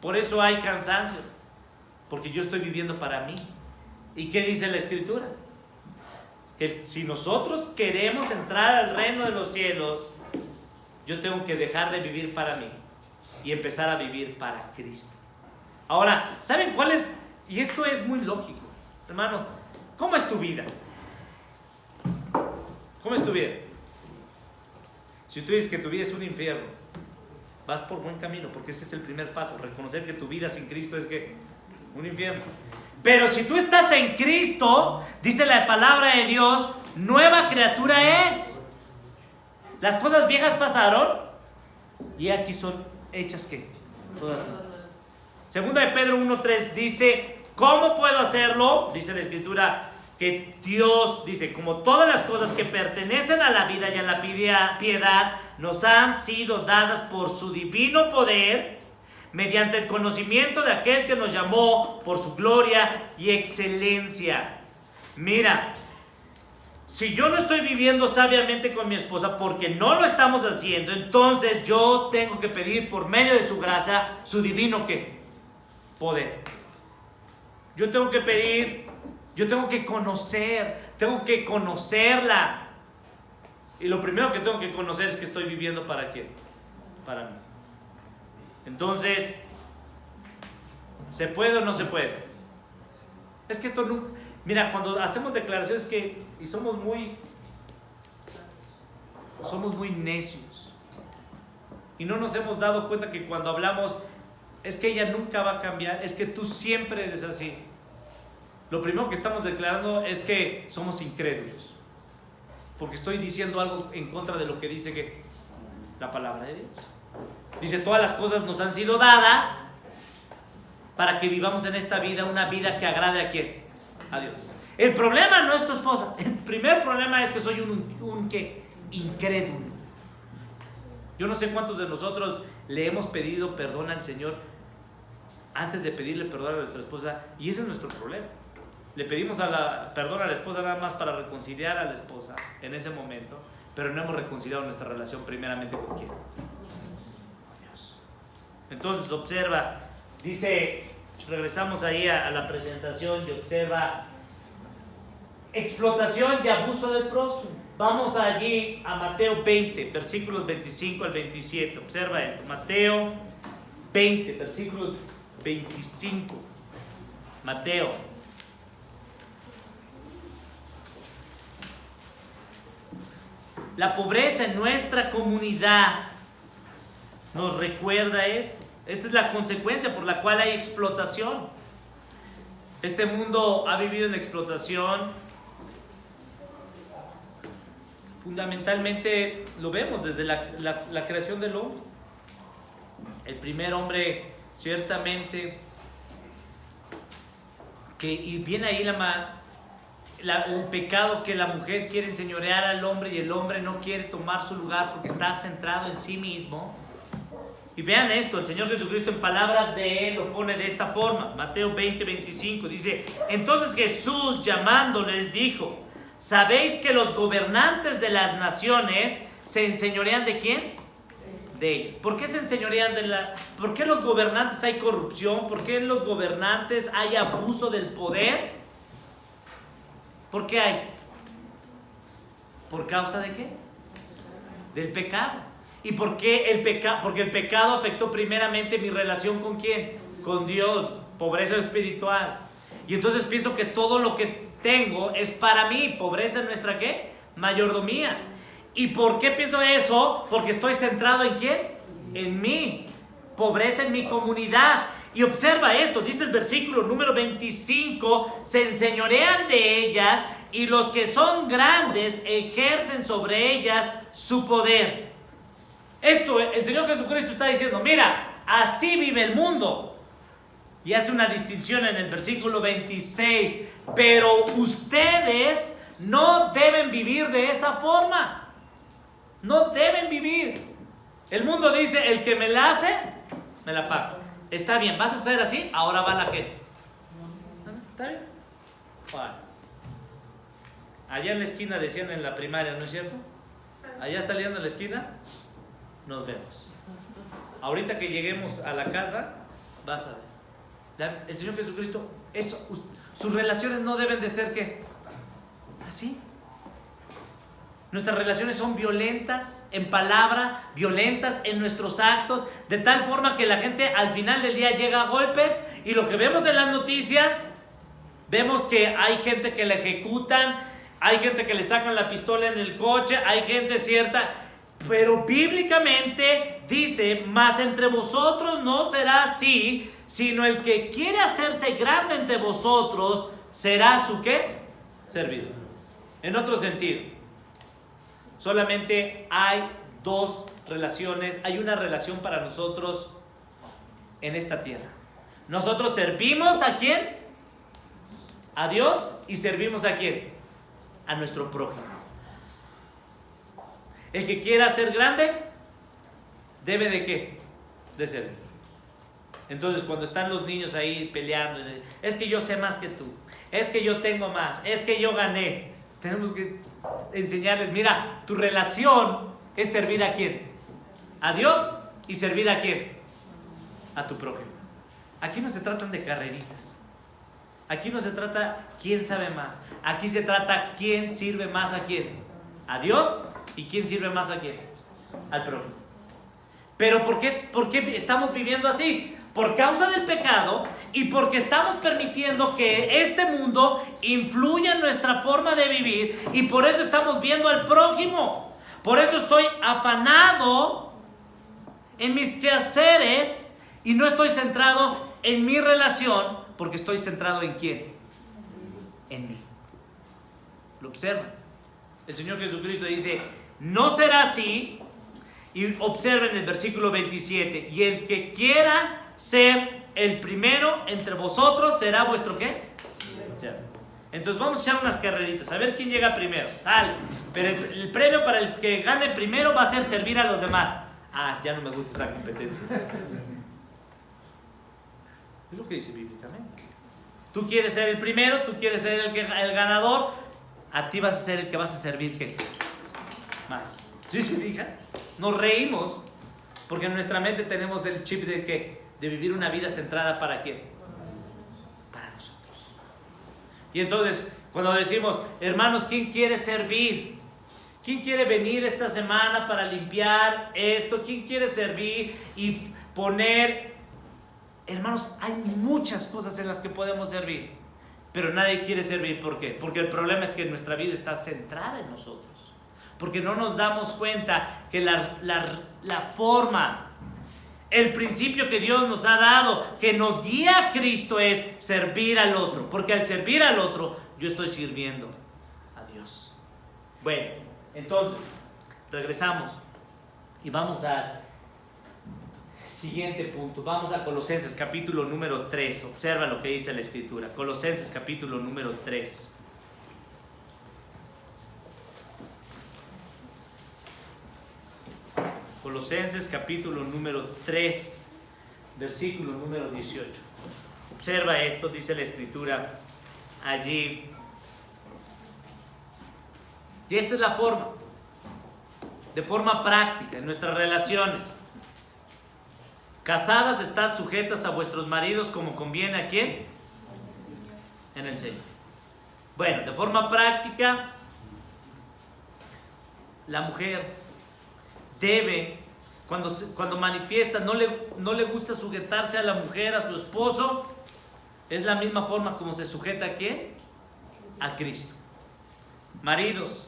Por eso hay cansancio, porque yo estoy viviendo para mí. ¿Y qué dice la Escritura? Que si nosotros queremos entrar al reino de los cielos, yo tengo que dejar de vivir para mí y empezar a vivir para Cristo. Ahora, ¿saben cuál es? Y esto es muy lógico, hermanos. ¿Cómo es tu vida? ¿Cómo es tu vida? Si tú dices que tu vida es un infierno, vas por buen camino, porque ese es el primer paso, reconocer que tu vida sin Cristo es que un infierno. Pero si tú estás en Cristo, dice la palabra de Dios, nueva criatura es. Las cosas viejas pasaron y aquí son hechas ¿qué? Todas nuevas. Segunda de Pedro 1:3 dice, ¿cómo puedo hacerlo? Dice la Escritura que Dios dice, como todas las cosas que pertenecen a la vida y a la piedad nos han sido dadas por su divino poder, mediante el conocimiento de aquel que nos llamó por su gloria y excelencia. Mira, si yo no estoy viviendo sabiamente con mi esposa porque no lo estamos haciendo, entonces yo tengo que pedir por medio de su gracia su divino ¿qué? Poder. Yo tengo que pedir, yo tengo que conocerla. Y lo primero que tengo que conocer es que estoy viviendo ¿para quién? Para mí. Entonces, ¿se puede o no se puede? Es que esto nunca... Mira, cuando hacemos declaraciones y somos muy necios. Y no nos hemos dado cuenta que cuando hablamos, es que ella nunca va a cambiar, es que tú siempre eres así. Lo primero que estamos declarando es que somos incrédulos. Porque estoy diciendo algo en contra de lo que dice que la palabra de Dios. Dice, todas las cosas nos han sido dadas para que vivamos en esta vida una vida que agrade ¿a quién? A Dios. El problema no es tu esposa. El primer problema es que soy un ¿qué? Incrédulo. Yo no sé cuántos de nosotros le hemos pedido perdón al Señor antes de pedirle perdón a nuestra esposa, y ese es nuestro problema. Le pedimos perdón a la esposa nada más para reconciliar a la esposa en ese momento, pero no hemos reconciliado nuestra relación primeramente ¿con quién? Con Dios. Entonces observa, dice, regresamos ahí a la presentación y observa, explotación y abuso del prójimo. Vamos allí a Mateo 20, versículos 25 al 27. Observa esto, Mateo 20, versículos 25. Mateo. La pobreza en nuestra comunidad nos recuerda esto. Esta es la consecuencia por la cual hay explotación. Este mundo ha vivido en explotación. Fundamentalmente lo vemos desde la creación del hombre. El primer hombre, ciertamente, y viene ahí el pecado que la mujer quiere enseñorear al hombre y el hombre no quiere tomar su lugar porque está centrado en sí mismo. Y vean esto, el Señor Jesucristo en palabras de Él lo pone de esta forma. Mateo 20, 25 dice, entonces Jesús llamándoles dijo, ¿sabéis que los gobernantes de las naciones se enseñorean de quién? De ellos. ¿Por qué se enseñorean ¿Por qué los gobernantes hay corrupción? ¿Por qué en los gobernantes hay abuso del poder? ¿Por qué hay? ¿Por causa de qué? Del pecado. ¿Y por qué el pecado? Porque el pecado afectó primeramente mi relación ¿con quién? Con Dios, pobreza espiritual. Y entonces pienso que todo lo que tengo es para mí, pobreza en nuestra ¿qué? Mayordomía. ¿Y por qué pienso eso? Porque estoy centrado ¿en quién? En mí. Pobreza en mi comunidad. Y observa esto, dice el versículo número 25, se enseñorean de ellas y los que son grandes ejercen sobre ellas su poder. Esto, el Señor Jesucristo está diciendo, mira, así vive el mundo. Y hace una distinción en el versículo 26, pero ustedes no deben vivir de esa forma. No deben vivir. El mundo dice, el que me la hace, me la paga. Está bien, ¿vas a hacer así? Ahora va la que. ¿Está bien? Bueno. Allá en la esquina decían en la primaria, ¿no es cierto? Allá saliendo en la esquina, nos vemos. Ahorita que lleguemos a la casa, vas a ver. El Señor Jesucristo, sus relaciones no deben de ser ¿qué? Así. Nuestras relaciones son violentas en palabra, violentas en nuestros actos, de tal forma que la gente al final del día llega a golpes, y lo que vemos en las noticias, vemos que hay gente que la ejecutan, hay gente que le sacan la pistola en el coche, hay gente cierta, pero bíblicamente dice, mas entre vosotros no será así, sino el que quiere hacerse grande entre vosotros será su ¿qué? Servidor. En otro sentido, solamente hay dos relaciones, hay una relación para nosotros en esta tierra. Nosotros servimos ¿a quién? A Dios, y servimos ¿a quién? A nuestro prójimo. El que quiera ser grande, debe ¿de qué? De servir. Entonces cuando están los niños ahí peleando, es que yo sé más que tú, es que yo tengo más, es que yo gané. Tenemos que enseñarles, mira, tu relación es servir ¿a quién? A Dios, y servir ¿a quién? A tu prójimo. Aquí no se tratan de carreritas. Aquí no se trata quién sabe más. Aquí se trata quién sirve más a quién. A Dios, y quién sirve más a quién. Al prójimo. Pero ¿por qué estamos viviendo así? Por causa del pecado, y porque estamos permitiendo que este mundo influya en nuestra forma de vivir, y por eso estamos viendo al prójimo. Por eso estoy afanado en mis quehaceres y no estoy centrado en mi relación, porque estoy centrado ¿en quién? En mí. ¿Lo observan? El Señor Jesucristo dice, no será así. Y observen el versículo 27, y el que quiera ser el primero entre vosotros será vuestro ¿qué? Entonces vamos a echar unas carreritas, a ver quién llega primero. Dale. Pero el premio para el que gane primero va a ser servir a los demás. Ya no me gusta esa competencia. Es lo que dice bíblicamente. Tú quieres ser el primero, tú quieres ser el ganador, a ti vas a ser el que vas a servir ¿qué? Más. ¿Sí se fija? Nos reímos porque en nuestra mente tenemos el chip de ¿qué? De vivir una vida centrada ¿para qué? Para nosotros. Y entonces, cuando decimos, hermanos, ¿quién quiere servir? ¿Quién quiere venir esta semana para limpiar esto? ¿Quién quiere servir y poner? Hermanos, hay muchas cosas en las que podemos servir, pero nadie quiere servir. ¿Por qué? Porque el problema es que nuestra vida está centrada en nosotros. Porque no nos damos cuenta que la forma, el principio que Dios nos ha dado, que nos guía a Cristo, es servir al otro. Porque al servir al otro, yo estoy sirviendo a Dios. Bueno, entonces, regresamos y vamos al siguiente punto. Vamos a Colosenses capítulo número 3. Observa lo que dice la Escritura. Colosenses capítulo número 3. Colosenses capítulo número 3, versículo número 18. Observa esto, dice la Escritura allí. Y esta es la forma, de forma práctica, en nuestras relaciones. Casadas, estad sujetas a vuestros maridos como conviene ¿a quién? En el Señor. Bueno, de forma práctica, la mujer debe cuando manifiesta, no le gusta sujetarse a la mujer, a su esposo, es la misma forma como se sujeta ¿a quién? A Cristo. Maridos,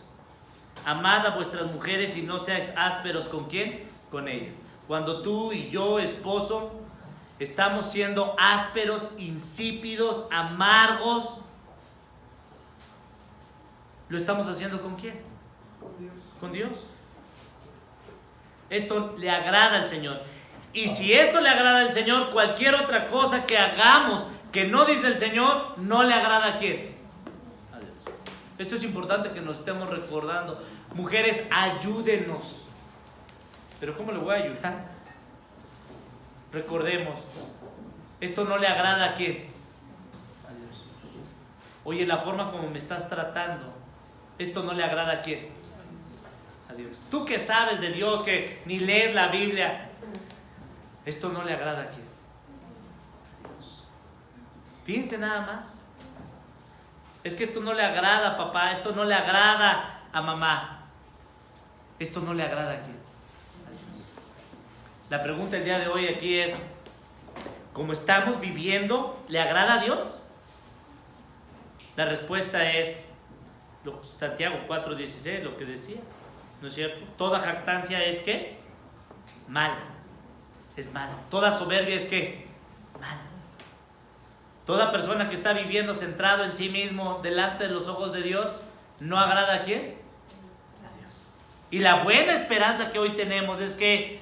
amad a vuestras mujeres y no seáis ásperos ¿con quién? Con ellas. Cuando tú y yo, esposo, estamos siendo ásperos, insípidos, amargos, ¿lo estamos haciendo con quién? Con Dios. Con Dios. Esto le agrada al Señor. Y si esto le agrada al Señor, cualquier otra cosa que hagamos que no dice el Señor, no le agrada a quién. A Dios. Esto es importante que nos estemos recordando. Mujeres, ayúdenos. ¿Pero cómo le voy a ayudar? Recordemos, esto no le agrada a quién. A Dios. Oye, la forma como me estás tratando, esto no le agrada a quién. A Dios. Tú que sabes de Dios, que ni lees la Biblia, esto no le agrada a quién. A Dios. Piense nada más. Es que esto no le agrada a papá, esto no le agrada a mamá. Esto no le agrada a quién. A Dios. La pregunta el día de hoy aquí es, ¿cómo estamos viviendo, le agrada a Dios? La respuesta es Santiago 4:16, lo que decía, ¿no es cierto? Toda jactancia es ¿qué? Mala. Es mala. Toda soberbia es ¿qué? Mala. Toda persona que está viviendo centrado en sí mismo delante de los ojos de Dios, ¿no agrada a quién? A Dios. Y la buena esperanza que hoy tenemos es que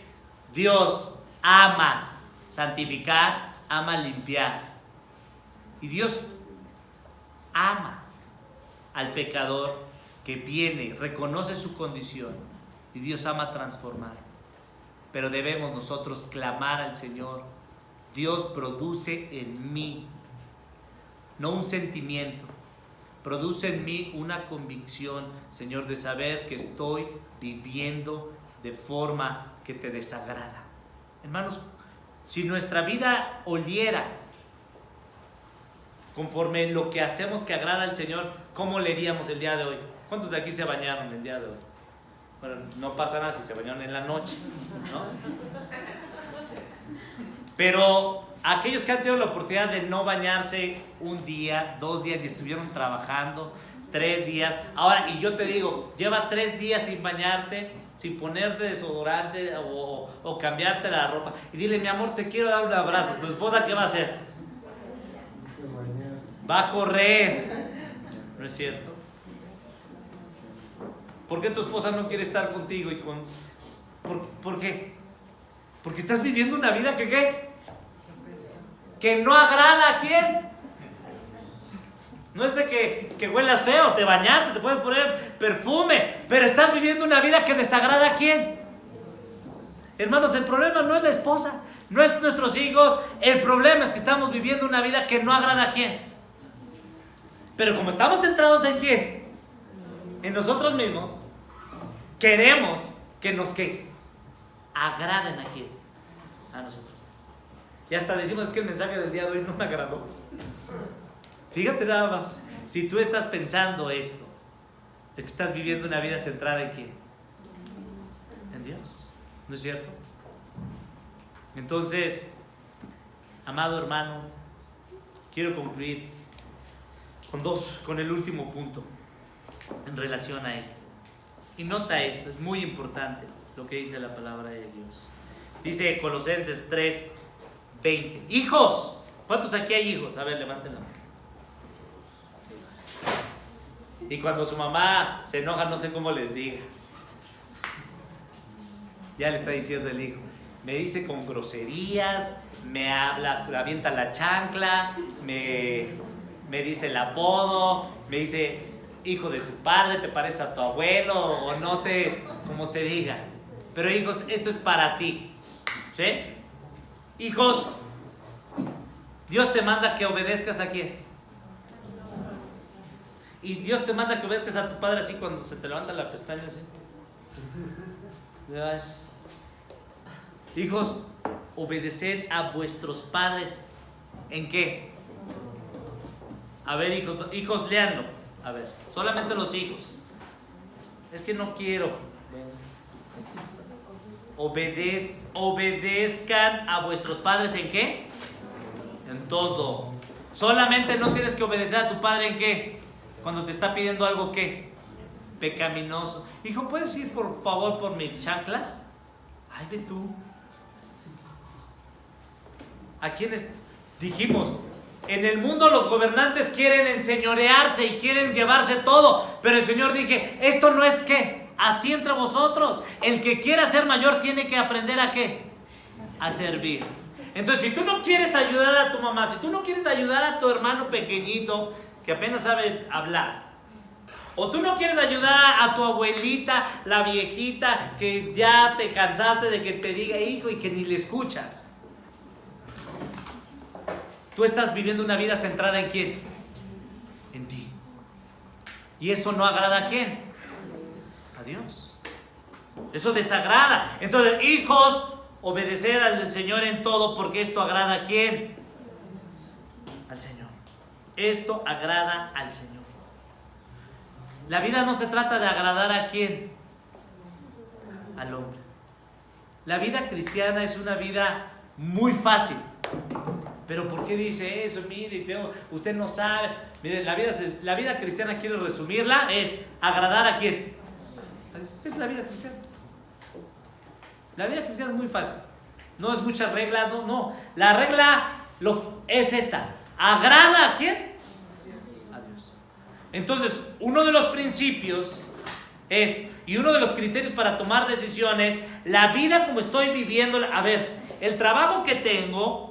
Dios ama santificar, ama limpiar. Y Dios ama al pecador que viene, reconoce su condición, y Dios ama transformar. Pero debemos nosotros clamar al Señor: Dios, produce en mí, no un sentimiento, produce en mí una convicción, Señor, de saber que estoy viviendo de forma que te desagrada. Hermanos, si nuestra vida oliera conforme lo que hacemos que agrada al Señor, ¿cómo leeríamos el día de hoy? ¿Cuántos de aquí se bañaron el día de hoy? Bueno, no pasa nada si se bañaron en la noche, ¿no? Pero aquellos que han tenido la oportunidad de no bañarse un día, 2 días y estuvieron trabajando, 3 días, ahora, y yo te digo, lleva 3 días sin bañarte, sin ponerte desodorante o cambiarte la ropa, y dile: mi amor, te quiero dar un abrazo. ¿Tu esposa qué va a hacer? Va a correr. ¿No es cierto? ¿Por qué tu esposa no quiere estar contigo? ¿Por qué? Porque estás viviendo una vida que ¿qué? Que no agrada a quién. No es de que huelas feo, te bañaste, te puedes poner perfume, pero estás viviendo una vida que desagrada a quién. Hermanos, el problema no es la esposa, no es nuestros hijos, el problema es que estamos viviendo una vida que no agrada a quién. Pero como estamos centrados en quién, en nosotros mismos, queremos que nos agraden a quién, a nosotros. Y hasta decimos que el mensaje del día de hoy no me agradó. Fíjate nada más, si tú estás pensando esto, es que estás viviendo una vida centrada en quién, en Dios, ¿no es cierto? Entonces, amado hermano, quiero concluir con el último punto en relación a esto. Y nota esto, es muy importante lo que dice la palabra de Dios. Dice Colosenses 3:20. Hijos, ¿cuántos aquí hay hijos? A ver, levanten la mano. Y cuando su mamá se enoja, no sé cómo les diga. Ya le está diciendo el hijo. Me dice con groserías, me habla, me avienta la chancla, me dice el apodo, me dice: hijo de tu padre, te parece a tu abuelo, o no sé cómo te diga. Pero hijos, esto es para ti, ¿sí? Hijos, Dios te manda que obedezcas a quién. Y Dios te manda que obedezcas a tu padre así cuando se te levanta la pestaña así. Hijos, obedeced a vuestros padres. ¿En qué? A ver, hijos, léanlo. A ver, solamente los hijos. Es que no quiero. obedezcan a vuestros padres ¿en qué? En todo. Solamente no tienes que obedecer a tu padre ¿en qué? Cuando te está pidiendo algo ¿qué? Pecaminoso. Hijo, ¿puedes ir por favor por mis chanclas? Ay, ve tú. ¿A quiénes dijimos? En el mundo los gobernantes quieren enseñorearse y quieren llevarse todo, pero el Señor dije, esto no es ¿qué? Así entre vosotros. El que quiera ser mayor tiene que aprender ¿a qué? A servir. Entonces, si tú no quieres ayudar a tu mamá, si tú no quieres ayudar a tu hermano pequeñito que apenas sabe hablar, o tú no quieres ayudar a tu abuelita, la viejita, que ya te cansaste de que te diga hijo y que ni le escuchas, tú estás viviendo una vida centrada ¿en quién? En ti. Y eso no agrada ¿a quién? A Dios. Eso desagrada. Entonces, hijos, obedecer al Señor en todo, porque esto agrada ¿a quién? Al Señor. Esto agrada al Señor. La vida no se trata de agradar ¿a quién? Al hombre. La vida cristiana es una vida muy fácil. Pero ¿por qué dice eso? Mire, usted no sabe. Mire, la vida cristiana, quiero resumirla, es agradar ¿a quién? Es la vida cristiana. La vida cristiana es muy fácil. No es muchas reglas, no. La regla es esta. ¿Agrada a quién? A Dios. Entonces, uno de los principios y uno de los criterios para tomar decisiones, la vida como estoy viviendo, a ver, el trabajo que tengo,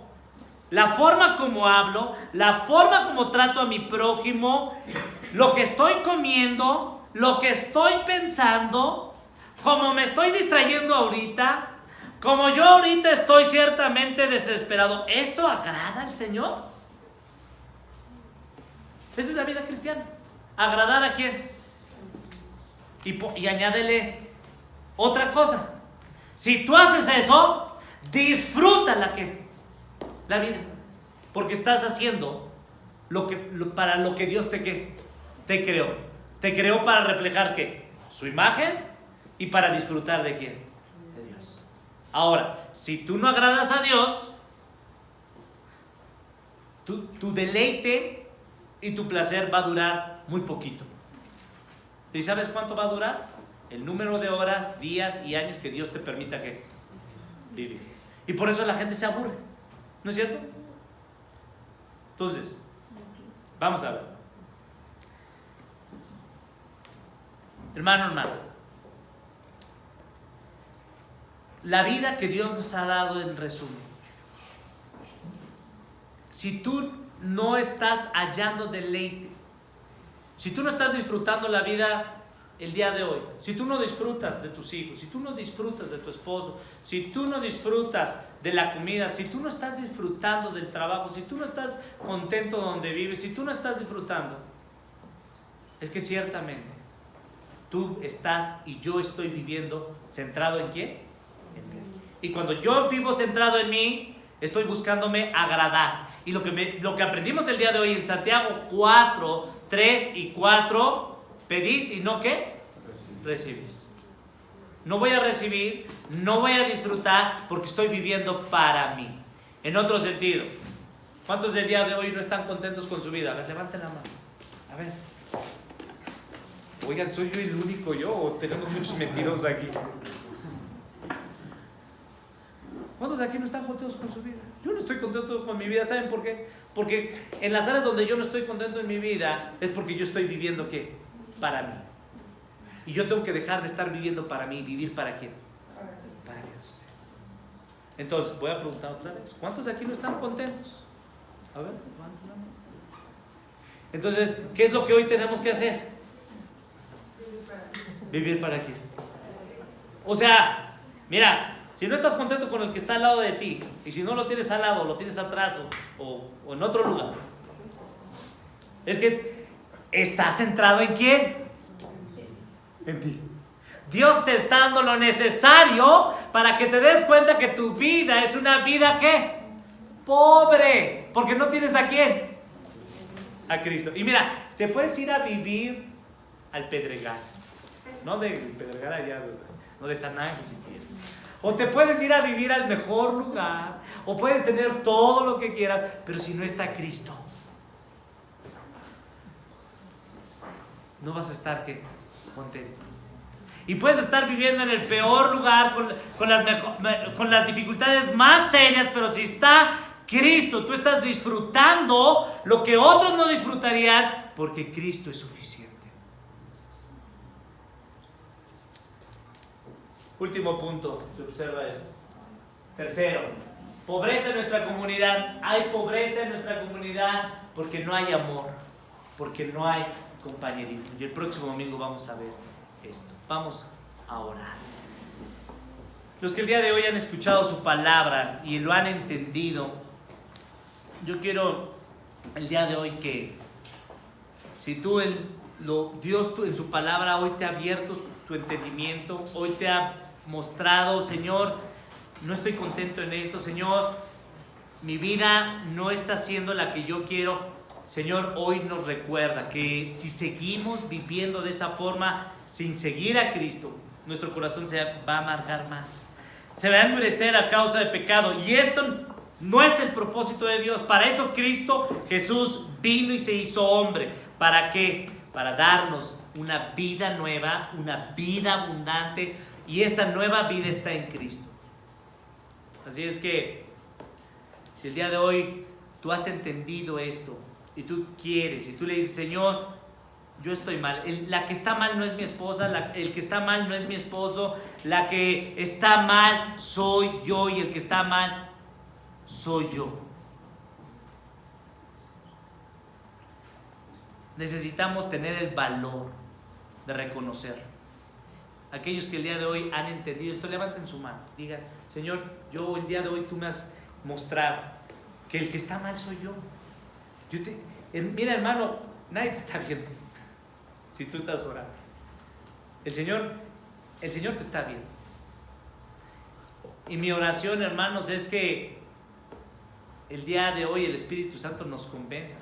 la forma como hablo, la forma como trato a mi prójimo, lo que estoy comiendo, lo que estoy pensando, como me estoy distrayendo ahorita, como yo ahorita estoy ciertamente desesperado. ¿Esto agrada al Señor? Esa es la vida cristiana. ¿Agradar a quién? Y añádele otra cosa. Si tú haces eso, disfruta la vida. Porque estás haciendo para lo que Dios te creó. Te creó para reflejar ¿qué? Su imagen y para disfrutar ¿de quién? De Dios. Ahora, si tú no agradas a Dios, tu deleite y tu placer va a durar muy poquito. ¿Y sabes cuánto va a durar? El número de horas, días y años que Dios te permita que vivir. Y por eso la gente se aburre. ¿No es cierto? Entonces, vamos a ver. Hermano, la vida que Dios nos ha dado en resumen. Si tú no estás hallando deleite, si tú no estás disfrutando la vida el día de hoy, si tú no disfrutas de tus hijos, si tú no disfrutas de tu esposo, si tú no disfrutas de la comida, si tú no estás disfrutando del trabajo, si tú no estás contento donde vives, si tú no estás disfrutando, es que ciertamente tú estás y yo estoy viviendo centrado ¿en quién? En mí. Y cuando yo vivo centrado en mí, estoy buscándome agradar. Y lo que aprendimos el día de hoy en Santiago 4, 3 y 4, pedís y no ¿qué? Recibís. No voy a recibir, no voy a disfrutar porque estoy viviendo para mí. En otro sentido, ¿cuántos del día de hoy no están contentos con su vida? A ver, levanten la mano. A ver. Oigan, ¿soy yo el único o tenemos muchos mentirosos aquí? ¿Cuántos de aquí no están contentos con su vida? Yo no estoy contento con mi vida. ¿Saben por qué? Porque en las áreas donde yo no estoy contento en mi vida es porque yo estoy viviendo ¿qué? Para mí. Y yo tengo que dejar de estar viviendo para mí. ¿Vivir para quién? Para Dios. Entonces, voy a preguntar otra vez. ¿Cuántos de aquí no están contentos? A ver, levanten la mano. Entonces, ¿qué es lo que hoy tenemos que hacer? Vivir para quién. O sea, mira, si no estás contento con el que está al lado de ti, y si no lo tienes al lado, lo tienes atrás o en otro lugar, es que estás centrado ¿en quién? En ti. Dios te está dando lo necesario para que te des cuenta que tu vida es una vida ¿qué? Pobre, porque no tienes ¿a quién? A Cristo. Y mira, te puedes ir a vivir al Pedregal, no del Pedregal allá, no de San Ángel si quieres, O te puedes ir a vivir al mejor lugar, o puedes tener todo lo que quieras, pero si no está Cristo, no vas a estar contento. Y puedes estar viviendo en el peor lugar, con las dificultades más serias, pero si está Cristo, tú estás disfrutando lo que otros no disfrutarían, porque Cristo es suficiente. Último punto, que observa esto. Tercero, pobreza en nuestra comunidad. Hay pobreza en nuestra comunidad porque no hay amor, porque no hay compañerismo. Y el próximo domingo vamos a ver esto. Vamos a orar. Los que el día de hoy han escuchado su palabra y lo han entendido, yo quiero el día de hoy que si tú Dios en su palabra hoy te ha abierto tu entendimiento, hoy te ha mostrado, Señor, no estoy contento en esto, Señor, mi vida no está siendo la que yo quiero. Señor, hoy nos recuerda que si seguimos viviendo de esa forma, sin seguir a Cristo, nuestro corazón se va a amargar más, se va a endurecer a causa de pecado, y esto no es el propósito de Dios. Para eso Cristo Jesús vino y se hizo hombre. ¿Para qué? Para darnos una vida nueva, una vida abundante, y esa nueva vida está en Cristo. Así es que si el día de hoy tú has entendido esto y tú quieres, y tú le dices, Señor, yo estoy mal, la que está mal no es mi esposa, el que está mal no es mi esposo, la que está mal soy yo, y el que está mal soy yo. Necesitamos tener el valor de reconocer. Aquellos que el día de hoy han entendido esto, levanten su mano, digan, Señor, yo el día de hoy tú me has mostrado que el que está mal soy yo. Mira, hermano, nadie te está viendo si tú estás orando. El Señor te está viendo. Y mi oración, hermanos, es que el día de hoy el Espíritu Santo nos convenza.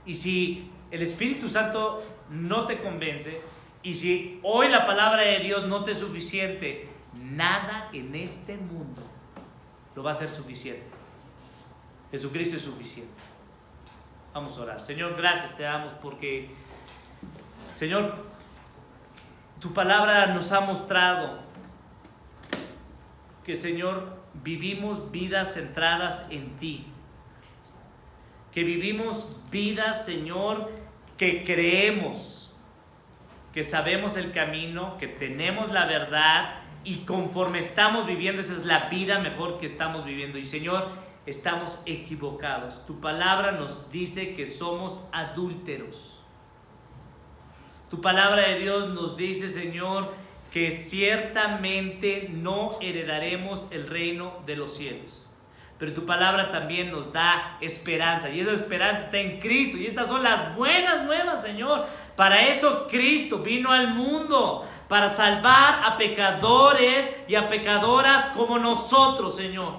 Y si el Espíritu Santo no te convence, y si hoy la palabra de Dios no te es suficiente, nada en este mundo lo va a ser suficiente. Jesucristo es suficiente. Vamos a orar. Señor, gracias te damos porque, Señor, tu palabra nos ha mostrado que, Señor, vivimos vidas centradas en ti. Que vivimos vidas, Señor, que creemos, que sabemos el camino, que tenemos la verdad, y conforme estamos viviendo, esa es la vida mejor que estamos viviendo. Y, Señor, estamos equivocados. Tu palabra nos dice que somos adúlteros. Tu palabra de Dios nos dice, Señor, que ciertamente no heredaremos el reino de los cielos. Pero tu palabra también nos da esperanza, y esa esperanza está en Cristo, y estas son las buenas nuevas, Señor. Para eso Cristo vino al mundo, para salvar a pecadores y a pecadoras como nosotros, Señor.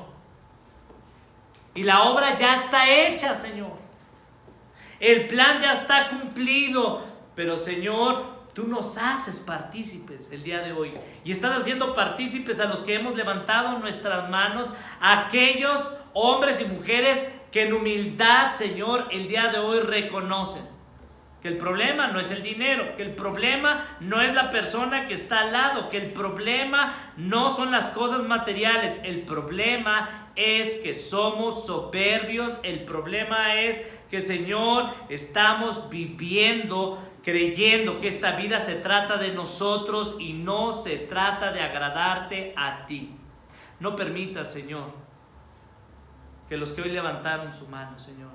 Y la obra ya está hecha, Señor. El plan ya está cumplido, pero, Señor, tú nos haces partícipes el día de hoy, y estás haciendo partícipes a los que hemos levantado nuestras manos, a aquellos hombres y mujeres que en humildad, Señor, el día de hoy reconocen que el problema no es el dinero, que el problema no es la persona que está al lado, que el problema no son las cosas materiales, el problema es que somos soberbios, el problema es que, Señor, estamos viviendo creyendo que esta vida se trata de nosotros y no se trata de agradarte a ti. No permitas, Señor, que los que hoy levantaron su mano, Señor,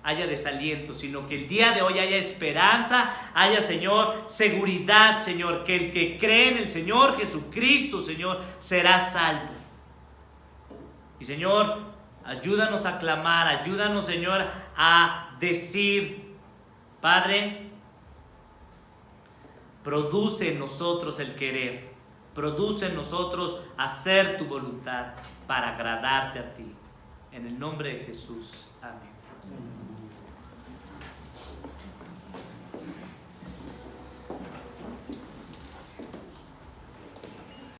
haya desaliento, sino que el día de hoy haya esperanza, haya, Señor, seguridad, Señor, que el que cree en el Señor Jesucristo, Señor, será salvo. Y, Señor, ayúdanos a clamar, ayúdanos, Señor, a decir, Padre, produce en nosotros el querer, produce en nosotros hacer tu voluntad para agradarte a ti. En el nombre de Jesús. Amén.